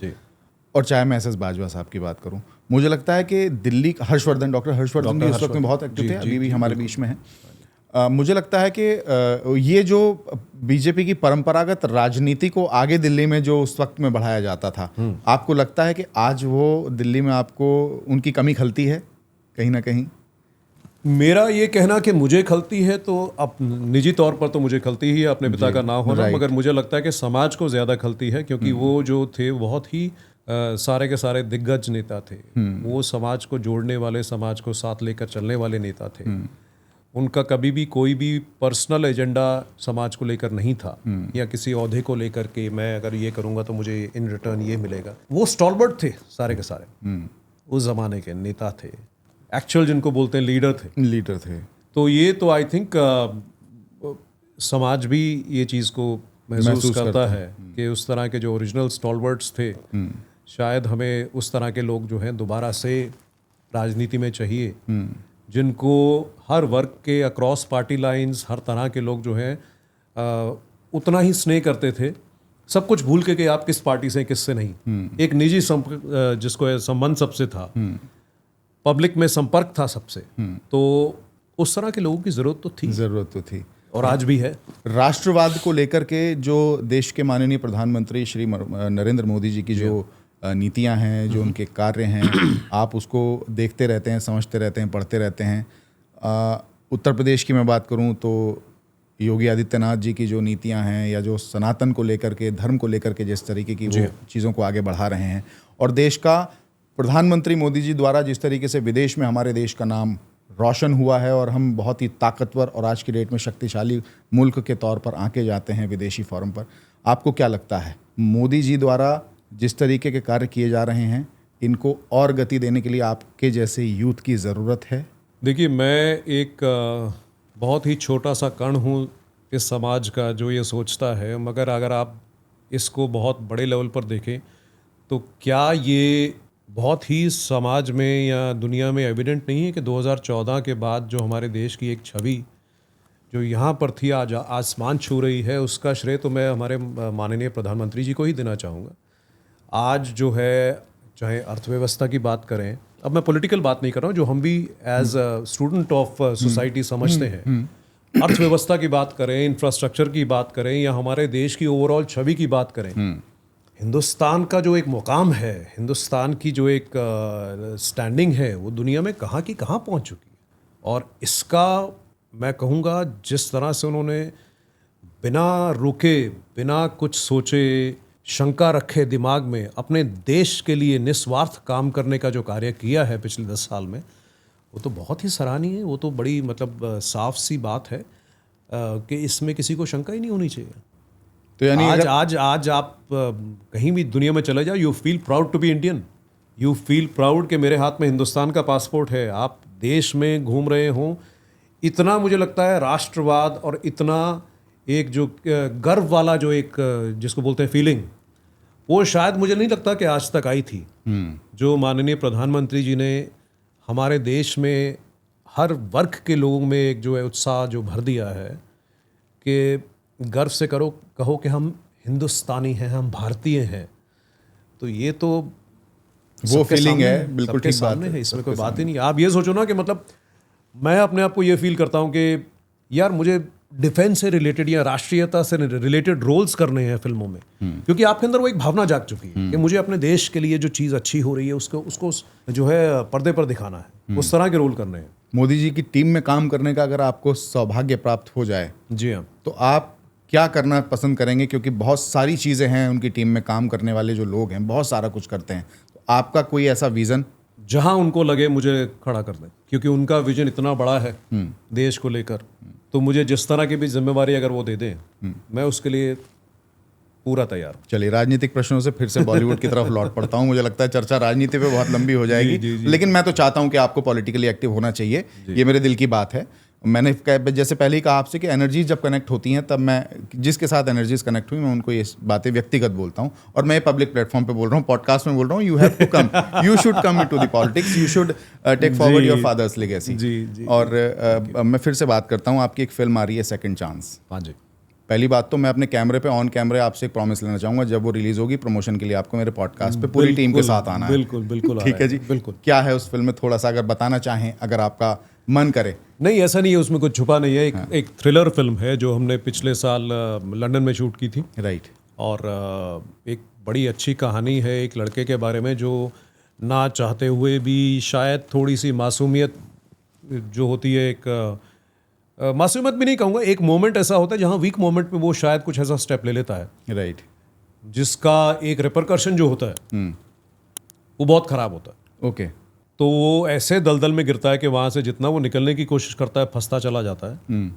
और चाहे मैं एस बाजवा साहब की बात करूं, मुझे लगता है कि दिल्ली हर्षवर्धन, डॉक्टर हर्षवर्धन भी इस वक्त में बहुत एक्टिव थे, अभी भी हमारे बीच में है। मुझे लगता है कि ये जो बीजेपी की परंपरागत राजनीति को आगे दिल्ली में जो उस वक्त में बढ़ाया जाता था, आपको लगता है कि आज वो दिल्ली में आपको उनकी कमी खलती है कहीं ना कहीं? मेरा ये कहना कि मुझे खलती है, तो अब निजी तौर पर तो मुझे खलती ही है अपने पिता का ना होना, मगर मुझे लगता है कि समाज को ज़्यादा खलती है, क्योंकि वो जो थे बहुत ही सारे के सारे दिग्गज नेता थे। वो समाज को जोड़ने वाले, समाज को साथ लेकर चलने वाले नेता थे। उनका कभी भी कोई भी पर्सनल एजेंडा समाज को लेकर नहीं था, या किसी ओहदे को लेकर के मैं अगर ये करूँगा तो मुझे इन रिटर्न ये मिलेगा। वो स्टॉलवर्ट थे सारे के सारे, उस ज़माने के नेता थे, एक्चुअल जिनको बोलते हैं लीडर थे। तो ये तो आई थिंक समाज भी ये चीज़ को महसूस करता है कि उस तरह के जो ओरिजिनल स्टॉलवर्ट्स थे, शायद हमें उस तरह के लोग जो हैं दोबारा से राजनीति में चाहिए, जिनको हर वर्ग के अक्रॉस पार्टी लाइंस, हर तरह के लोग जो हैं उतना ही स्नेह करते थे, सब कुछ भूल के कि आप किस पार्टी से हैं, किससे नहीं। एक निजी जिसको संबंध सबसे था, पब्लिक में संपर्क था सबसे, तो उस तरह के लोगों की जरूरत तो थी और आज भी है। राष्ट्रवाद को लेकर के जो देश के माननीय प्रधानमंत्री श्री नरेंद्र मोदी जी की जो नीतियां हैं, जो उनके कार्य हैं, आप उसको देखते रहते हैं, समझते रहते हैं, पढ़ते रहते हैं। उत्तर प्रदेश की मैं बात करूं तो योगी आदित्यनाथ जी की जो नीतियां हैं, या जो सनातन को लेकर के, धर्म को लेकर के जिस तरीके की वो चीज़ों को आगे बढ़ा रहे हैं, और देश का प्रधानमंत्री मोदी जी द्वारा जिस तरीके से विदेश में हमारे देश का नाम रोशन हुआ है, और हम बहुत ही ताकतवर और आज की डेट में शक्तिशाली मुल्क के तौर पर आंके जाते हैं विदेशी फोरम पर, आपको क्या लगता है मोदी जी द्वारा जिस तरीके के कार्य किए जा रहे हैं, इनको और गति देने के लिए आपके जैसे यूथ की ज़रूरत है? देखिए, मैं एक बहुत ही छोटा सा कण हूँ इस समाज का जो ये सोचता है, मगर अगर आप इसको बहुत बड़े लेवल पर देखें तो क्या ये बहुत ही समाज में या दुनिया में एविडेंट नहीं है कि 2014 के बाद जो हमारे देश की एक छवि जो यहाँ पर थी आज आसमान छू रही है, उसका श्रेय तो मैं हमारे माननीय प्रधानमंत्री जी को ही देना चाहूँगा। आज जो है, चाहे अर्थव्यवस्था की बात करें, अब मैं पॉलिटिकल बात नहीं कर रहा हूँ, जो हम भी as a student of society समझते हैं, अर्थव्यवस्था की बात करें, इंफ्रास्ट्रक्चर की बात करें, या हमारे देश की ओवरऑल छवि की बात करें, हिंदुस्तान का जो एक मुकाम है, हिंदुस्तान की जो एक स्टैंडिंग है, वो दुनिया में कहाँ की कहाँ पहुँच चुकी है। और इसका मैं कहूँगा जिस तरह से उन्होंने बिना रुके, बिना कुछ सोचे, शंका रखे दिमाग में अपने देश के लिए निस्वार्थ काम करने का जो कार्य किया है पिछले 10 साल में, वो तो बहुत ही सराहनीय है। वो तो बड़ी मतलब साफ सी बात है कि इसमें किसी को शंका ही नहीं होनी चाहिए। तो यानी आज आप कहीं भी दुनिया में चले जाओ, you feel proud to be Indian, you feel proud कि मेरे हाथ में हिंदुस्तान का पासपोर्ट है। आप देश में घूम रहे हों, इतना मुझे लगता है राष्ट्रवाद और इतना एक जो गर्व वाला जो एक जिसको बोलते हैं फीलिंग, वो शायद मुझे नहीं लगता कि आज तक आई थी। जो माननीय प्रधानमंत्री जी ने हमारे देश में हर वर्ग के लोगों में एक जो है उत्साह जो भर दिया है कि गर्व से कहो कि हम हिंदुस्तानी हैं, हम भारतीय हैं, तो ये तो वो फीलिंग है, बिल्कुल ठीक बात है, इसमें कोई बात ही नहीं। आप ये सोचो ना कि मतलब मैं अपने आप को ये फील करता हूँ कि यार मुझे डिफेंस से रिलेटेड या राष्ट्रीयता से रिलेटेड रोल्स करने हैं फिल्मों में, क्योंकि आपके अंदर वो एक भावना जाग चुकी है कि मुझे अपने देश के लिए जो चीज़ अच्छी हो रही है उसको जो है पर्दे पर दिखाना है, उस तरह के रोल करने हैं। मोदी जी की टीम में काम करने का अगर आपको सौभाग्य प्राप्त हो जाए, जी हाँ, तो आप क्या करना पसंद करेंगे? क्योंकि बहुत सारी चीज़ें हैं, उनकी टीम में काम करने वाले जो लोग हैं बहुत सारा कुछ करते हैं, तो आपका कोई ऐसा विज़न? जहां उनको लगे मुझे खड़ा कर दें, क्योंकि उनका विजन इतना बड़ा है देश को लेकर, तो मुझे जिस तरह की भी जिम्मेवारी अगर वो दे दें, मैं उसके लिए पूरा तैयार हूं। चलिए, राजनीतिक प्रश्नों से फिर से बॉलीवुड की तरफ लौट पड़ता हूं। मुझे लगता है चर्चा राजनीति पे बहुत लंबी हो जाएगी, जी। लेकिन मैं तो चाहता हूं कि आपको पॉलिटिकली एक्टिव होना चाहिए, ये मेरे दिल की बात है। मैंने जैसे पहले ही कहा आपसे कि एनर्जीज जब कनेक्ट होती हैं, तब मैं जिसके साथ एनर्जीज कनेक्ट हुई मैं उनको ये बातें व्यक्तिगत बोलता हूँ, और मैं पब्लिक प्लेटफॉर्म पे बोल रहा हूँ, पॉडकास्ट में बोल रहा हूँ। You have to come, you should come into the politics, you should take forward your father's legacy. और मैं फिर से बात करता हूँ, आपकी एक फिल्म आ रही है सेकंड चांस। हाँ जी। पहली बात तो मैं अपने कैमरे पे ऑन कैमरे आपसे एक प्रॉमिस लेना चाहूंगा, जब वो रिलीज होगी प्रमोशन के लिए आपको मेरे पॉडकास्ट पे पूरी टीम के साथ आना है। बिल्कुल ठीक है जी, बिल्कुल। क्या है उस फिल्म में, थोड़ा सा अगर बताना चाहें, अगर आपका मन करे। नहीं, ऐसा नहीं है, उसमें कुछ छुपा नहीं है। एक थ्रिलर फिल्म है जो हमने पिछले साल लंदन में शूट की थी। राइट। और एक बड़ी अच्छी कहानी है एक लड़के के बारे में जो ना चाहते हुए भी शायद थोड़ी सी मासूमियत जो होती है, एक मासूमियत भी नहीं कहूँगा, एक मोमेंट ऐसा होता है जहाँ वीक मोमेंट में वो शायद कुछ ऐसा स्टेप ले लेता है, राइट, जिसका एक रिपरकर्शन जो होता है वो बहुत ख़राब होता है। ओके। तो वो ऐसे दलदल में गिरता है कि वहाँ से जितना वो निकलने की कोशिश करता है फंसता चला जाता है,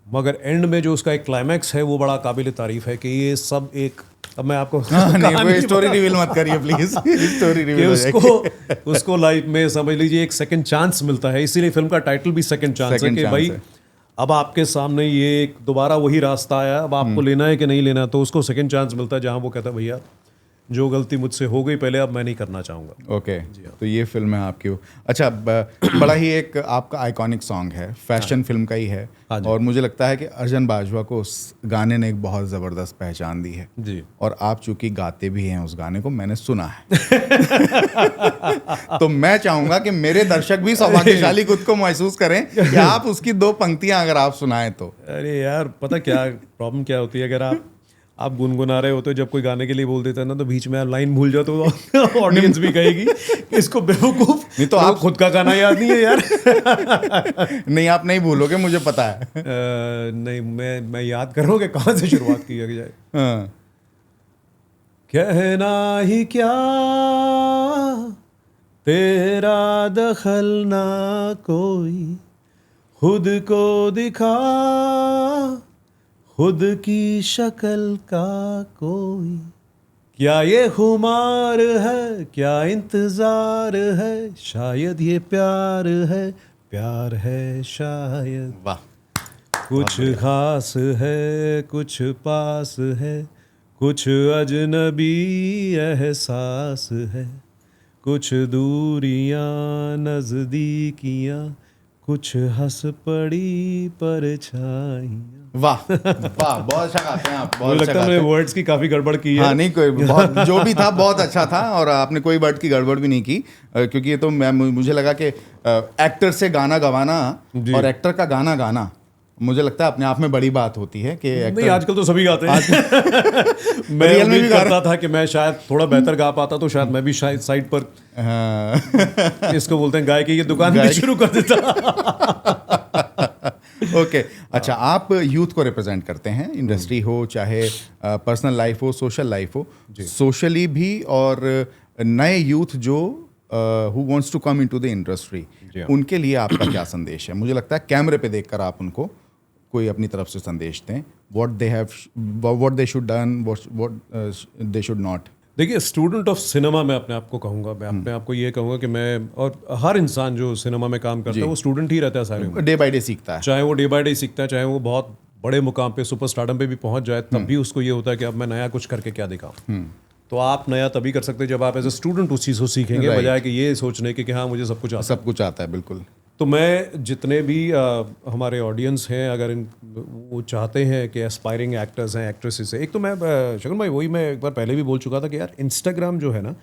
मगर एंड में जो उसका एक क्लाइमैक्स है वो बड़ा काबिल तारीफ है कि ये सब एक, अब मैं आपको स्टोरी रिवील मत करिए प्लीज, स्टोरी रिवील। उसको लाइफ में समझ लीजिए एक सेकंड चांस मिलता है, इसीलिए फिल्म का टाइटल भी सेकंड चांस है कि भाई अब आपके सामने ये दोबारा वही रास्ता आया, अब आपको लेना है कि नहीं लेना, तो उसको सेकंड चांस मिलता है जहाँ वो कहता है भैया जो गलती मुझसे हो गई पहले, अब मैं नहीं करना चाहूँगा। ओके, तो ये फिल्म है आपकी। अच्छा, बड़ा ही एक आपका आइकॉनिक सॉन्ग है, फैशन फिल्म का ही है, और मुझे लगता है कि अर्जुन बाजवा को उस गाने ने एक बहुत ज़बरदस्त पहचान दी है जी। और आप चूंकि गाते भी हैं उस गाने को, मैंने सुना है। तो मैं चाहूंगा कि मेरे दर्शक भी सौभाग्यशाली खुद को महसूस करें कि आप उसकी 2 पंक्तियां अगर आप सुनाएं तो। अरे यार, पता क्या प्रॉब्लम क्या होती है, अगर आप गुनगुना रहे होते हो, जब कोई गाने के लिए बोल देता है ना, तो बीच में आप लाइन भूल जाओ तो ऑडियंस भी कहेगी कि इसको बेवकूफ, नहीं तो आप खुद का गाना याद नहीं है यार। नहीं, आप नहीं भूलोगे, मुझे पता है। नहीं, मैं याद कर रहा हूँ कि कहाँ से शुरुआत की जाए। हाँ। कहना ही क्या तेरा दखल ना कोई, खुद को दिखा खुद की शक्ल का कोई, क्या ये खुमार है, क्या इंतजार है, शायद ये प्यार है शायद। वाह, कुछ खास है, कुछ पास है, कुछ अजनबी एहसास है, कुछ दूरियां नजदीकियां, कुछ हंस पड़ी परछाइयां। वाह वाह, बहुत अच्छा गाते हैं आप, बहुत मुझे अच्छा लगता है गाते मैंने हैं। वर्ड्स की काफी गड़बड़ की है। हाँ, नहीं, कोई बहुत जो भी था बहुत अच्छा था, और आपने कोई वर्ड की गड़बड़ भी नहीं की, क्योंकि ये तो मुझे लगा कि एक्टर से गाना गवाना और एक्टर का गाना गाना, मुझे लगता है अपने आप में बड़ी बात होती है कि नहीं, एक्टर। आजकल तो सभी गाते हैं। मैं रियल में उम्मीद भी गा करता था कि मैं शायद थोड़ा बेहतर गा पाता, तो शायद मैं भी शायद साइड पर, हाँ। इसको बोलते हैं गायकी की दुकान भी शुरू कर देता। ओके, अच्छा, आप यूथ को रिप्रेजेंट करते हैं, इंडस्ट्री हो चाहे पर्सनल लाइफ हो, सोशल लाइफ हो, सोशली भी, और नए यूथ जो who wants to come into the industry, उनके लिए आपका क्या संदेश है? मुझे लगता है कैमरे पे देखकर आप उनको कोई अपनी तरफ से संदेश दें, what they should done, what they should not. देखिए, स्टूडेंट ऑफ सिनेमा मैं अपने आप को कहूँगा, मैं अपने आप को ये कहूँगा कि मैं, और हर इंसान जो सिनेमा में काम करता है वो स्टूडेंट ही रहता है सारे में। डे बाय डे सीखता है, चाहे वो डे बाय डे सीखता है, चाहे वो बहुत बड़े मुकाम पे सुपर स्टारडम पे भी पहुंच जाए, तब भी उसको ये होता है कि अब मैं नया कुछ करके क्या दिखाऊं। तो आप नया तभी कर सकते हैं जब आप एज ए स्टूडेंट उस चीज़ को सीखेंगे, बजाय कि ये सोचने के कि हाँ मुझे सब कुछ आता है। सब कुछ आता है, बिल्कुल। तो मैं जितने भी हमारे ऑडियंस हैं, अगर वो चाहते हैं कि एस्पायरिंग एक्टर्स हैं, एक्ट्रेसेस हैं, एक तो मैं शगुन भाई, वही मैं एक बार पहले भी बोल चुका था कि यार इंस्टाग्राम जो है ना,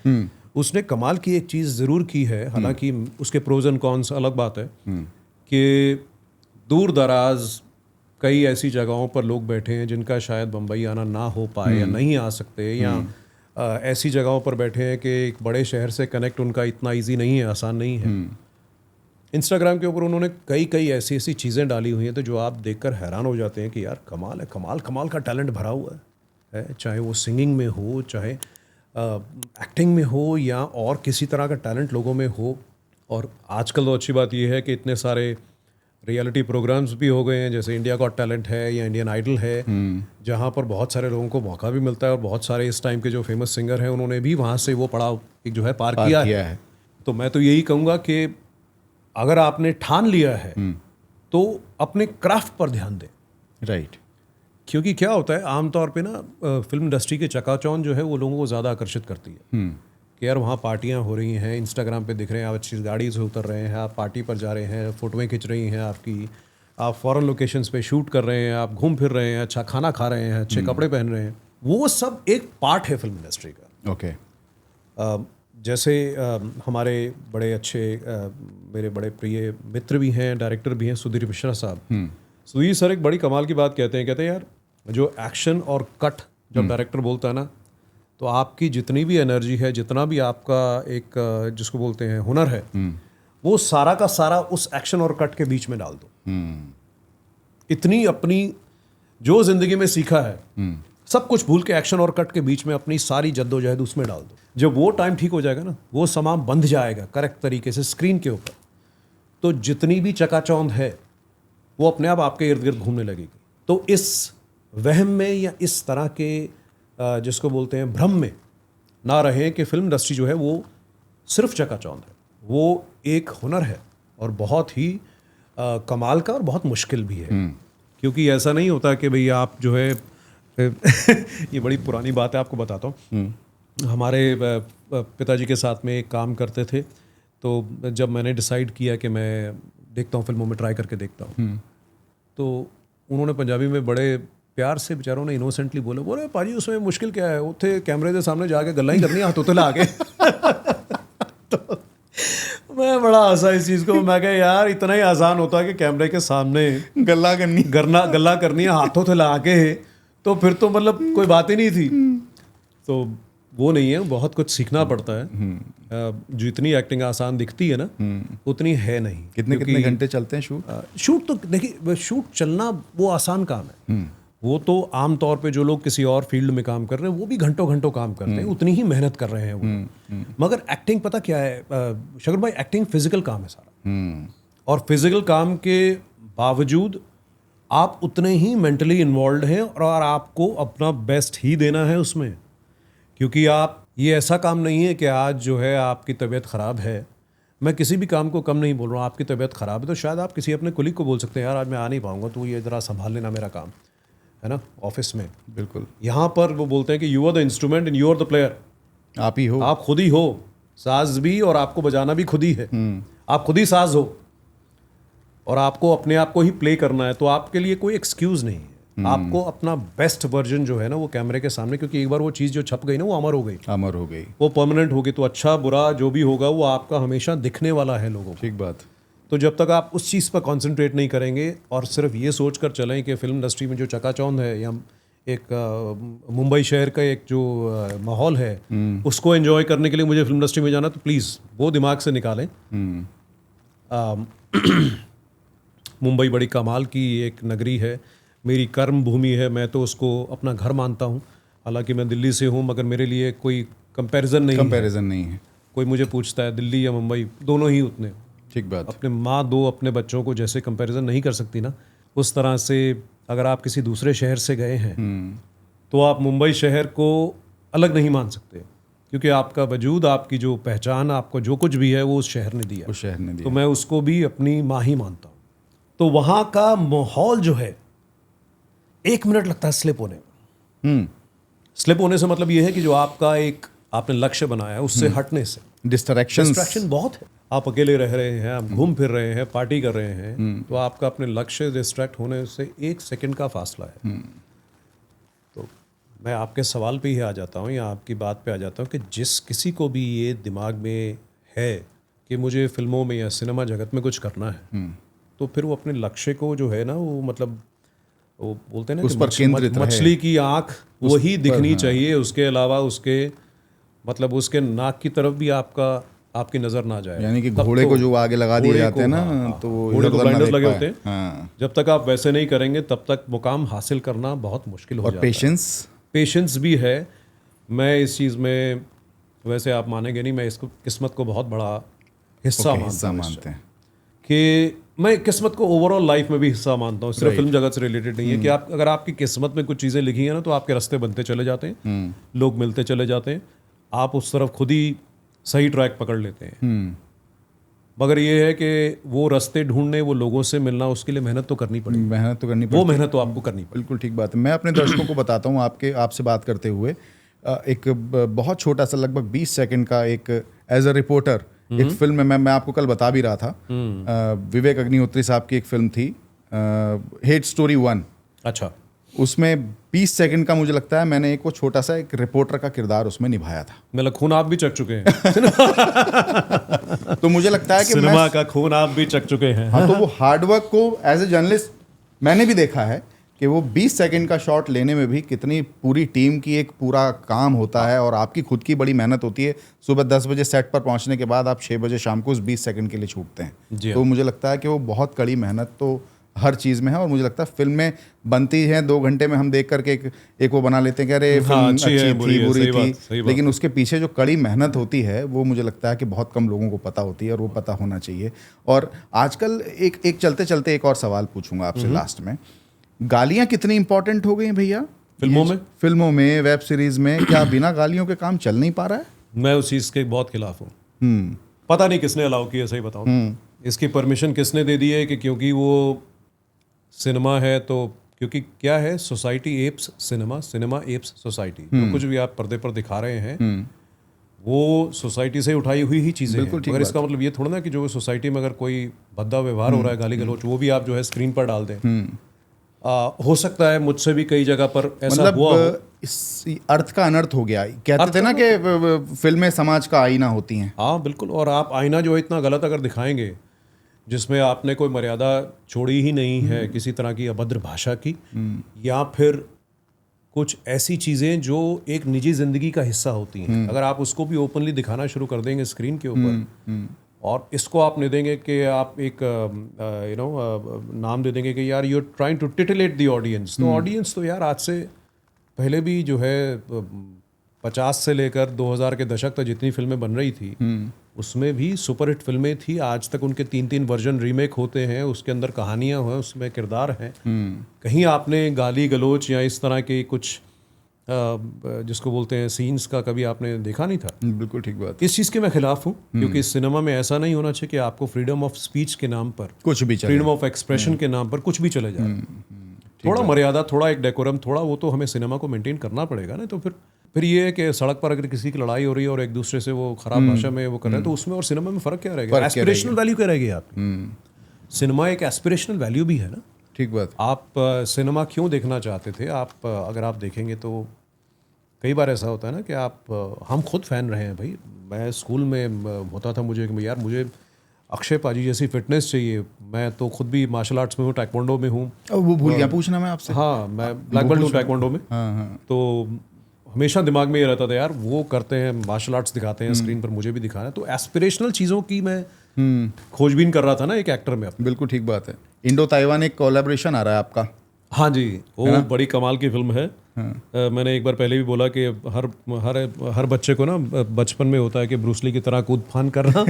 उसने कमाल की एक चीज़ ज़रूर की है, हालांकि उसके प्रोज एंड कॉन्स अलग बात है, कि दूर दराज कई ऐसी जगहों पर लोग बैठे हैं जिनका शायद बम्बई आना ना हो पाए या नहीं आ सकते, या ऐसी जगहों पर बैठे हैं कि एक बड़े शहर से कनेक्ट उनका इतना ईजी नहीं है, आसान नहीं है। इंस्टाग्राम के ऊपर उन्होंने कई ऐसी चीज़ें डाली हुई हैं तो जो आप देखकर हैरान हो जाते हैं कि यार कमाल है, कमाल का टैलेंट भरा हुआ है, चाहे वो सिंगिंग में हो, चाहे एक्टिंग में हो, या और किसी तरह का टैलेंट लोगों में हो। और आजकल तो अच्छी बात यह है कि इतने सारे रियलिटी प्रोग्राम्स भी हो गए हैं, जैसे इंडिया गॉट टैलेंट है या इंडियन आइडल है, जहाँ पर बहुत सारे लोगों को मौका भी मिलता है, और बहुत सारे इस टाइम के जो फेमस सिंगर हैं उन्होंने भी वहाँ से वो पड़ाव एक जो है पार किया है। तो मैं तो यही कहूँगा कि अगर आपने ठान लिया है तो अपने क्राफ्ट पर ध्यान दें। राइट। क्योंकि क्या होता है आमतौर पे ना, फिल्म इंडस्ट्री के चकाचौंध जो है वो लोगों को ज़्यादा आकर्षित करती है कि यार वहाँ पार्टियाँ हो रही हैं, इंस्टाग्राम पे दिख रहे हैं, आप अच्छी गाड़ी से उतर रहे हैं, आप पार्टी पर जा रहे हैं, फ़ोटोएँ खिंच रही हैं आपकी, आप फॉरेन लोकेशंस पे शूट कर रहे हैं, आप घूम फिर रहे हैं, अच्छा खाना खा रहे हैं, अच्छे कपड़े पहन रहे हैं, वो सब एक पार्ट है फिल्म इंडस्ट्री का। ओके। जैसे हमारे बड़े अच्छे मेरे बड़े प्रिय मित्र भी हैं, डायरेक्टर भी हैं, सुधीर मिश्रा साहब। सुधीर सर एक बड़ी कमाल की बात कहते हैं यार जो एक्शन और कट जब डायरेक्टर बोलता है ना, तो आपकी जितनी भी एनर्जी है, जितना भी आपका एक जिसको बोलते हैं हुनर है, वो सारा का सारा उस एक्शन और कट के बीच में डाल दो। इतनी अपनी जो जिंदगी में सीखा है सब कुछ भूल के एक्शन और कट के बीच में अपनी सारी जद्दोजहद उसमें डाल दो। जब वो टाइम ठीक हो जाएगा ना, वो समा बंध जाएगा करेक्ट तरीके से स्क्रीन के ऊपर, तो जितनी भी चकाचौंध है वो अपने आप आपके इर्द गिर्द घूमने लगेगी। तो इस वहम में या इस तरह के जिसको बोलते हैं भ्रम में ना रहें कि फिल्म इंडस्ट्री जो है वो सिर्फ चकाचौंध है, वो एक हुनर है और बहुत ही कमाल का और बहुत मुश्किल भी है। क्योंकि ऐसा नहीं होता कि भाई आप जो है ये बड़ी पुरानी बात है, आपको बताता हूँ। हमारे पिताजी के साथ में एक काम करते थे, तो जब मैंने डिसाइड किया कि मैं देखता हूँ फिल्मों में ट्राई करके देखता हूँ, तो उन्होंने पंजाबी में बड़े प्यार से बेचारों ने इनोसेंटली बोले पाजी उसमें मुश्किल क्या है, उत्थे कैमरे के सामने जाके गल्लां ही करनी हाथों ते ला के। तो मैं बड़ा हंसा इस चीज़ को। मैं कहा यार इतना ही आसान होता कि कैमरे के सामने गल्ला करनी गल्ला करनी है हाथों से ला के, तो फिर तो मतलब कोई बात ही नहीं थी। तो वो नहीं है, बहुत कुछ सीखना पड़ता है। जितनी एक्टिंग आसान दिखती है ना उतनी है नहीं। कितने घंटे चलते हैं शूट? शूट तो देखिए, शूट चलना वो आसान काम है। वो तो आम तौर पे जो लोग किसी और फील्ड में काम कर रहे हैं वो भी घंटों घंटों काम करते हैं, उतनी ही मेहनत कर रहे हैं वो। मगर एक्टिंग पता क्या है शकर भाई, एक्टिंग फिजिकल काम है सारा। और फिजिकल काम के बावजूद आप उतने ही मेंटली इन्वॉल्व हैं और आपको अपना बेस्ट ही देना है उसमें। क्योंकि आप, ये ऐसा काम नहीं है कि आज जो है आपकी तबीयत ख़राब है, मैं किसी भी काम को कम नहीं बोल रहा हूँ, आपकी तबीयत ख़राब है तो शायद आप किसी अपने कुलीग को बोल सकते हैं यार आज मैं आ नहीं पाऊँगा, तो ये ज़रा संभाल लेना मेरा काम, है ना, ऑफिस में। बिल्कुल। यहाँ पर वो बोलते हैं कि you are the instrument and you are the player. आप ही हो, आप खुद ही हो, साज भी और आपको बजाना भी खुद ही है। आप खुद ही साज हो और आपको अपने आप को ही प्ले करना है, तो आपके लिए कोई एक्सक्यूज़ नहीं है। आपको अपना बेस्ट वर्जन जो है ना वो कैमरे के सामने, क्योंकि एक बार वो चीज़ जो छप गई ना वो अमर हो गई, वो परमानेंट हो गई। तो अच्छा बुरा जो भी होगा वो आपका हमेशा दिखने वाला है लोगों को। ठीक बात। तो जब तक आप उस चीज़ पर कंसंट्रेट नहीं करेंगे और सिर्फ ये सोच कर चलें कि फिल्म इंडस्ट्री में जो चकाचौंध है या एक मुंबई शहर का एक जो माहौल है उसको एंजॉय करने के लिए मुझे फिल्म इंडस्ट्री में जाना, तो प्लीज़ वो दिमाग से निकालें। मुंबई बड़ी कमाल की एक नगरी है, मेरी कर्म भूमि है, मैं तो उसको अपना घर मानता हूँ। हालांकि मैं दिल्ली से हूँ मगर मेरे लिए कोई कंपैरिजन नहीं है। कोई मुझे पूछता है दिल्ली या मुंबई, दोनों ही उतने। ठीक बात। अपने माँ दो अपने बच्चों को जैसे कंपैरिजन नहीं कर सकती ना, उस तरह से अगर आप किसी दूसरे शहर से गए हैं तो आप मुंबई शहर को अलग नहीं मान सकते, क्योंकि आपका वजूद, आपकी जो पहचान, आपको जो कुछ भी है वो उस शहर ने दिया। तो मैं उसको भी अपनी माँ ही मानता हूँ। तो वहाँ का माहौल जो है, 1 मिनट लगता है स्लिप होने में। स्लिप होने से मतलब ये है कि जो आपका एक आपने लक्ष्य बनाया है उससे हटने से डिस्ट्रैक्शन बहुत है। आप अकेले रह रहे हैं, आप घूम फिर रहे हैं, पार्टी कर रहे हैं, तो आपका अपने लक्ष्य डिस्ट्रैक्ट होने से 1 सेकंड का फासला है। तो मैं आपके सवाल पे ही आ जाता हूँ या आपकी बात पे आ जाता हूँ कि जिस किसी को भी ये दिमाग में है कि मुझे फिल्मों में या सिनेमा जगत में कुछ करना है, तो फिर वो अपने लक्ष्य को जो है ना वो मतलब वो बोलते हैं ना उस पर केंद्रित रहे। मछली की आँख वही दिखनी चाहिए, उसके अलावा उसके मतलब उसके नाक की तरफ भी आपकी नजर ना जाए। यानी कि घोड़े को जो आगे लगा दिए जाते हैं ना, तो घोड़े को ब्लाइंडर्स लगे होते हैं। जब तक आप वैसे नहीं करेंगे तब तक मुकाम हासिल करना बहुत मुश्किल हो जाता है। पेशेंस भी है। मैं इस चीज़ में, वैसे आप मानेंगे नहीं, मैं इसको किस्मत को बहुत बड़ा हिस्सा मानते हैं कि मैं किस्मत को ओवरऑल लाइफ में भी हिस्सा मानता हूँ, सिर्फ फिल्म जगत से रिलेटेड नहीं है। कि आप अगर आपकी किस्मत में कुछ चीज़ें लिखी हैं ना तो आपके रास्ते बनते चले जाते हैं, लोग मिलते चले जाते हैं, आप उस तरफ खुद ही सही ट्रैक पकड़ लेते हैं। मगर ये है कि वो रास्ते ढूंढने, वो लोगों से मिलना, उसके लिए मेहनत तो करनी पड़ेगी। वो मेहनत तो आपको करनी पड़ेगी। बिल्कुल ठीक बात है। मैं अपने दर्शकों को बताता हूँ आपसे बात करते हुए, एक बहुत छोटा सा लगभग 20 सेकंड का एक एज अ रिपोर्टर एक फिल्म में मैं आपको कल बता भी रहा था, विवेक अग्निहोत्री साहब की एक फिल्म थी हेट स्टोरी 1। अच्छा। उसमें 20 सेकंड का मुझे लगता है मैंने एक वो छोटा सा एक रिपोर्टर का किरदार उसमें निभाया था। मतलब खून आप भी चख चुके हैं। तो मुझे लगता है कि सिनेमा का खून आप भी चख चुके हैं। हाँ, तो वो हार्डवर्क को एज ए जर्नलिस्ट मैंने भी देखा है कि वो 20 सेकंड का शॉट लेने में भी कितनी पूरी टीम की एक पूरा काम होता है और आपकी खुद की बड़ी मेहनत होती है। सुबह 10 बजे सेट पर पहुंचने के बाद आप 6 बजे शाम को उस 20 सेकंड के लिए छूटते हैं। तो मुझे लगता है कि वो बहुत कड़ी मेहनत तो हर चीज़ में है। और मुझे लगता है फिल्में बनती हैं 2 घंटे में, हम देख करके एक वो बना लेते हैं कि अरे फिल्म अच्छी थी, बुरी थी, लेकिन उसके पीछे जो कड़ी मेहनत होती है वो मुझे लगता है कि बहुत कम लोगों को पता होती है और वो पता होना चाहिए। और आजकल एक चलते चलते एक और सवाल पूछूंगा आपसे लास्ट में, गालियां कितनी इंपॉर्टेंट हो गई हैं भैया फिल्मों में, वेब सीरीज में? क्या बिना गालियों के काम चल नहीं पा रहा है? मैं उस चीज़ के बहुत खिलाफ हूँ। पता नहीं किसने अलाउ किया, सही बताऊँ। इसकी परमिशन किसने दे दी है कि क्योंकि वो सिनेमा है तो क्योंकि क्या है, society apps cinema, cinema apps society. जो कुछ भी आप पर्दे पर दिखा रहे हैं वो सोसाइटी से उठाई हुई ही चीज़ें हैं। मगर इसका मतलब ये थोड़ा ना कि जो सोसाइटी में अगर कोई भद्दा व्यवहार हो रहा है, गाली गलौच, वो भी आप जो है स्क्रीन पर डाल दें। हो सकता है मुझसे भी कई जगह पर ऐसा हुआ हो। इस अर्थ का अनर्थ हो गया। कहते थे ना कि फिल्में समाज का आईना होती हैं। हाँ बिल्कुल। और आप आईना जो है इतना गलत अगर दिखाएंगे जिसमें आपने कोई मर्यादा छोड़ी ही नहीं है किसी तरह की अभद्र भाषा की, या फिर कुछ ऐसी चीज़ें जो एक निजी ज़िंदगी का हिस्सा होती हैं, अगर आप उसको भी ओपनली दिखाना शुरू कर देंगे स्क्रीन के ऊपर, और इसको आप नहीं देंगे कि आप एक नाम दे देंगे कि यार you are trying to titillate the audience, तो ऑडियंस तो यार आज से पहले भी जो है 50 से लेकर 2000 के दशक तक जितनी फिल्में बन रही थी उसमें भी सुपरहिट फिल्में थी। आज तक उनके 3-3 वर्जन रीमेक होते हैं, उसके अंदर कहानियां हैं, उसमें किरदार हैं। कहीं आपने गाली गलोच या इस तरह के कुछ जिसको बोलते हैं सीन्स का कभी आपने देखा नहीं था। बिल्कुल ठीक बात। इस चीज़ के मैं खिलाफ हूँ, क्योंकि इस सिनेमा में ऐसा नहीं होना चाहिए कि आपको फ्रीडम ऑफ स्पीच के नाम पर, कुछ भी चले, फ्रीडम ऑफ एक्सप्रेशन के नाम पर कुछ भी चले जाए। थोड़ा मर्यादा, थोड़ा एक डेकोरम, थोड़ा वो तो हमें सिनेमा को मेंटेन करना पड़ेगा ना। तो फिर ये है कि सड़क पर अगर किसी की लड़ाई हो रही है और एक दूसरे से वो खराब भाषा में वो कर रहे हैं, तो उसमें और सिनेमा में फ़र्क क्या रहेगा? एस्पिरेशनल वैल्यू क्या रहेगी आपकी? सिनेमा एक एस्पिरेशनल वैल्यू भी है ना। ठीक बात। आप सिनेमा क्यों देखना चाहते थे? आप अगर आप देखेंगे तो कई बार ऐसा होता है ना कि हम खुद फ़ैन रहे हैं भाई। मैं स्कूल में होता था मुझे कि यार मुझे अक्षय पाजी जैसी फिटनेस चाहिए। मैं तो खुद भी मार्शल आर्ट्स में हूँ, टाइक्वांडो में हूँ। वो भूल गया पूछना मैं आपसे। हाँ, मैं ब्लैक बेल्ट हूँ टाइक्वांडो में। तो हमेशा दिमाग में ये रहता था यार वो करते हैं, मार्शल आर्ट्स दिखाते हैं स्क्रीन पर, मुझे भी दिखाना है। तो एस्पिरेशनल चीज़ों की मैं खोजबीन कर रहा था ना एक एक्टर में अपने। बिल्कुल ठीक बात है। इंडो ताइवान एक कोलैबोरेशन आ रहा है आपका। हाँ जी, वो बड़ी कमाल की फिल्म है। मैंने एक बार पहले भी बोला कि हर बच्चे को ना बचपन में होता है कि ब्रूसली की तरह कूद फान करना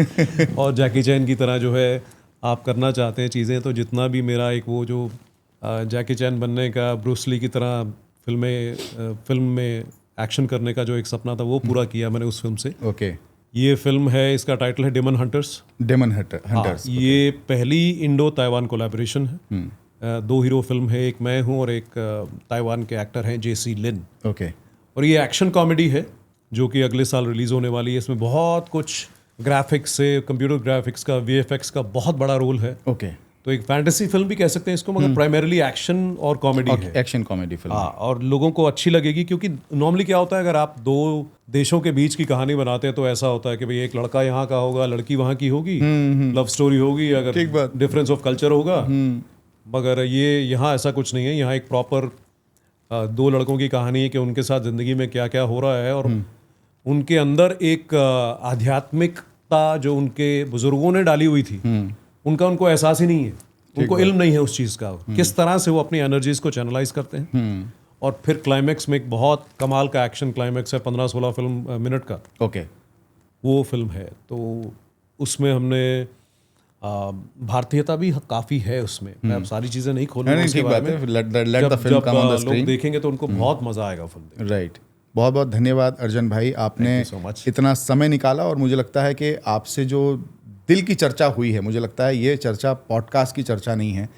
और जैकी चैन की तरह जो है आप करना चाहते हैं चीज़ें। तो जितना भी मेरा एक वो जो जैकी चैन बनने का, ब्रूसली की तरह फिल्म में एक्शन करने का जो एक सपना था वो पूरा किया मैंने उस फिल्म से। ओके। ये फिल्म है, इसका टाइटल है डेमन हंटर्स। Daemon hunters. ये पहली इंडो ताइवान कोलैबोरेशन है। 2 हीरो फिल्म है, एक मैं हूँ और एक ताइवान के एक्टर हैं जेसी लिन। ओके। और ये एक्शन कॉमेडी है जो कि अगले साल रिलीज होने वाली है। इसमें बहुत कुछ ग्राफिक्स से, कंप्यूटर ग्राफिक्स का, वीएफएक्स का बहुत बड़ा रोल है। ओके। तो एक फैंटेसी फिल्म भी कह सकते हैं इसको, मगर प्राइमरीली एक्शन और कॉमेडी है। Action comedy film. हाँ, और लोगों को अच्छी लगेगी, क्योंकि नॉर्मली क्या होता है अगर आप 2 देशों के बीच की कहानी बनाते हैं तो ऐसा होता है कि भाई एक लड़का यहाँ का होगा, लड़की वहाँ की होगी, लव स्टोरी होगी, अगर डिफरेंस ऑफ कल्चर होगा। मगर ये यहाँ ऐसा कुछ नहीं है। यहाँ एक प्रॉपर 2 लड़कों की कहानी है कि उनके साथ ज़िंदगी में क्या क्या हो रहा है, और उनके अंदर एक आध्यात्मिकता जो उनके बुजुर्गों ने डाली हुई थी उनको एहसास ही नहीं है, उनको इल्म नहीं है उस चीज़ का, किस तरह से वो अपनी एनर्जीज को चैनलाइज करते हैं। और फिर क्लाइमैक्स में एक बहुत कमाल का एक्शन क्लाइमैक्स है, 15-16 मिनट का। ओके। वो फिल्म है, तो उसमें हमने भारतीयता भी काफ़ी है उसमें। मैं अब सारी चीज़ें नहीं खोलूंगा उसके बारे में। जब लोग देखेंगे तो उनको बहुत मज़ा आएगा फिल्म। राइट। बहुत बहुत धन्यवाद अर्जन भाई, आपने इतना समय निकाला। और मुझे लगता है कि आपसे जो दिल की चर्चा हुई है, मुझे लगता है ये चर्चा पॉडकास्ट की चर्चा नहीं है।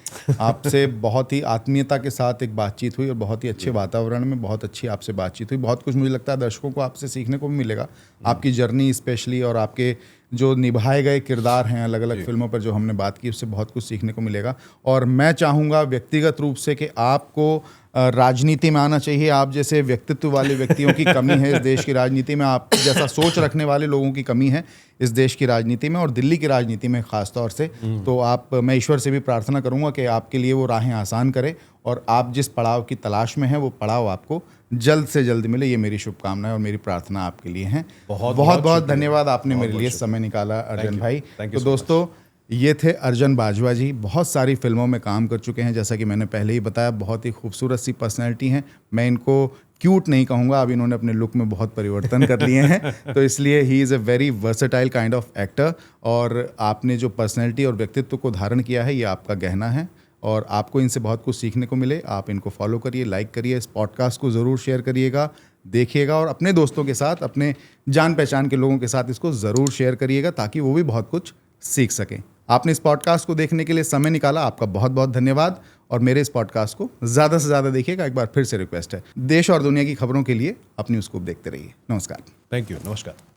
आपसे बहुत ही आत्मीयता के साथ एक बातचीत हुई और बहुत ही अच्छे वातावरण में बहुत अच्छी आपसे बातचीत हुई। बहुत कुछ मुझे लगता है दर्शकों को आपसे सीखने को भी मिलेगा, आपकी जर्नी स्पेशली, और आपके जो निभाए गए किरदार हैं अलग अलग फिल्मों पर जो हमने बात की, उससे बहुत कुछ सीखने को मिलेगा। और मैं चाहूँगा व्यक्तिगत रूप से कि आपको राजनीति में आना चाहिए। आप जैसे व्यक्तित्व वाले व्यक्तियों की कमी है इस देश की राजनीति में, आप जैसा सोच रखने वाले लोगों की कमी है इस देश की राजनीति में, और दिल्ली की राजनीति में ख़ास तौर से। तो मैं ईश्वर से भी प्रार्थना करूँगा कि आपके लिए वो राहें आसान करे, और आप जिस पड़ाव की तलाश में हैं वो पड़ाव आपको जल्द से जल्द मिले। ये मेरी शुभकामनाएं और मेरी प्रार्थना आपके लिए हैं। बहुत बहुत धन्यवाद, आपने मेरे लिए समय निकाला अर्जन भाई। तो दोस्तों, ये थे अर्जन बाजवा जी। बहुत सारी फिल्मों में काम कर चुके हैं, जैसा कि मैंने पहले ही बताया। बहुत ही खूबसूरत सी पर्सनैलिटी हैं। मैं इनको क्यूट नहीं कहूँगा, अब इन्होंने अपने लुक में बहुत परिवर्तन कर लिए हैं, तो इसलिए he is a very versatile kind of actor. और आपने जो पर्सनैलिटी और व्यक्तित्व को धारण किया है, ये आपका गहना है, और आपको इनसे बहुत कुछ सीखने को मिले। आप इनको फॉलो करिए, लाइक करिए, इस पॉडकास्ट को ज़रूर शेयर करिएगा, देखिएगा, और अपने दोस्तों के साथ, अपने जान पहचान के लोगों के साथ इसको ज़रूर शेयर करिएगा, ताकि वो भी बहुत कुछ सीख सकें। आपने इस पॉडकास्ट को देखने के लिए समय निकाला, आपका बहुत बहुत धन्यवाद। और मेरे इस पॉडकास्ट को ज़्यादा से ज़्यादा देखिएगा, एक बार फिर से रिक्वेस्ट है। देश और दुनिया की खबरों के लिए अपनी न्यूज़ स्कूप देखते रहिए। नमस्कार। थैंक यू, नमस्कार।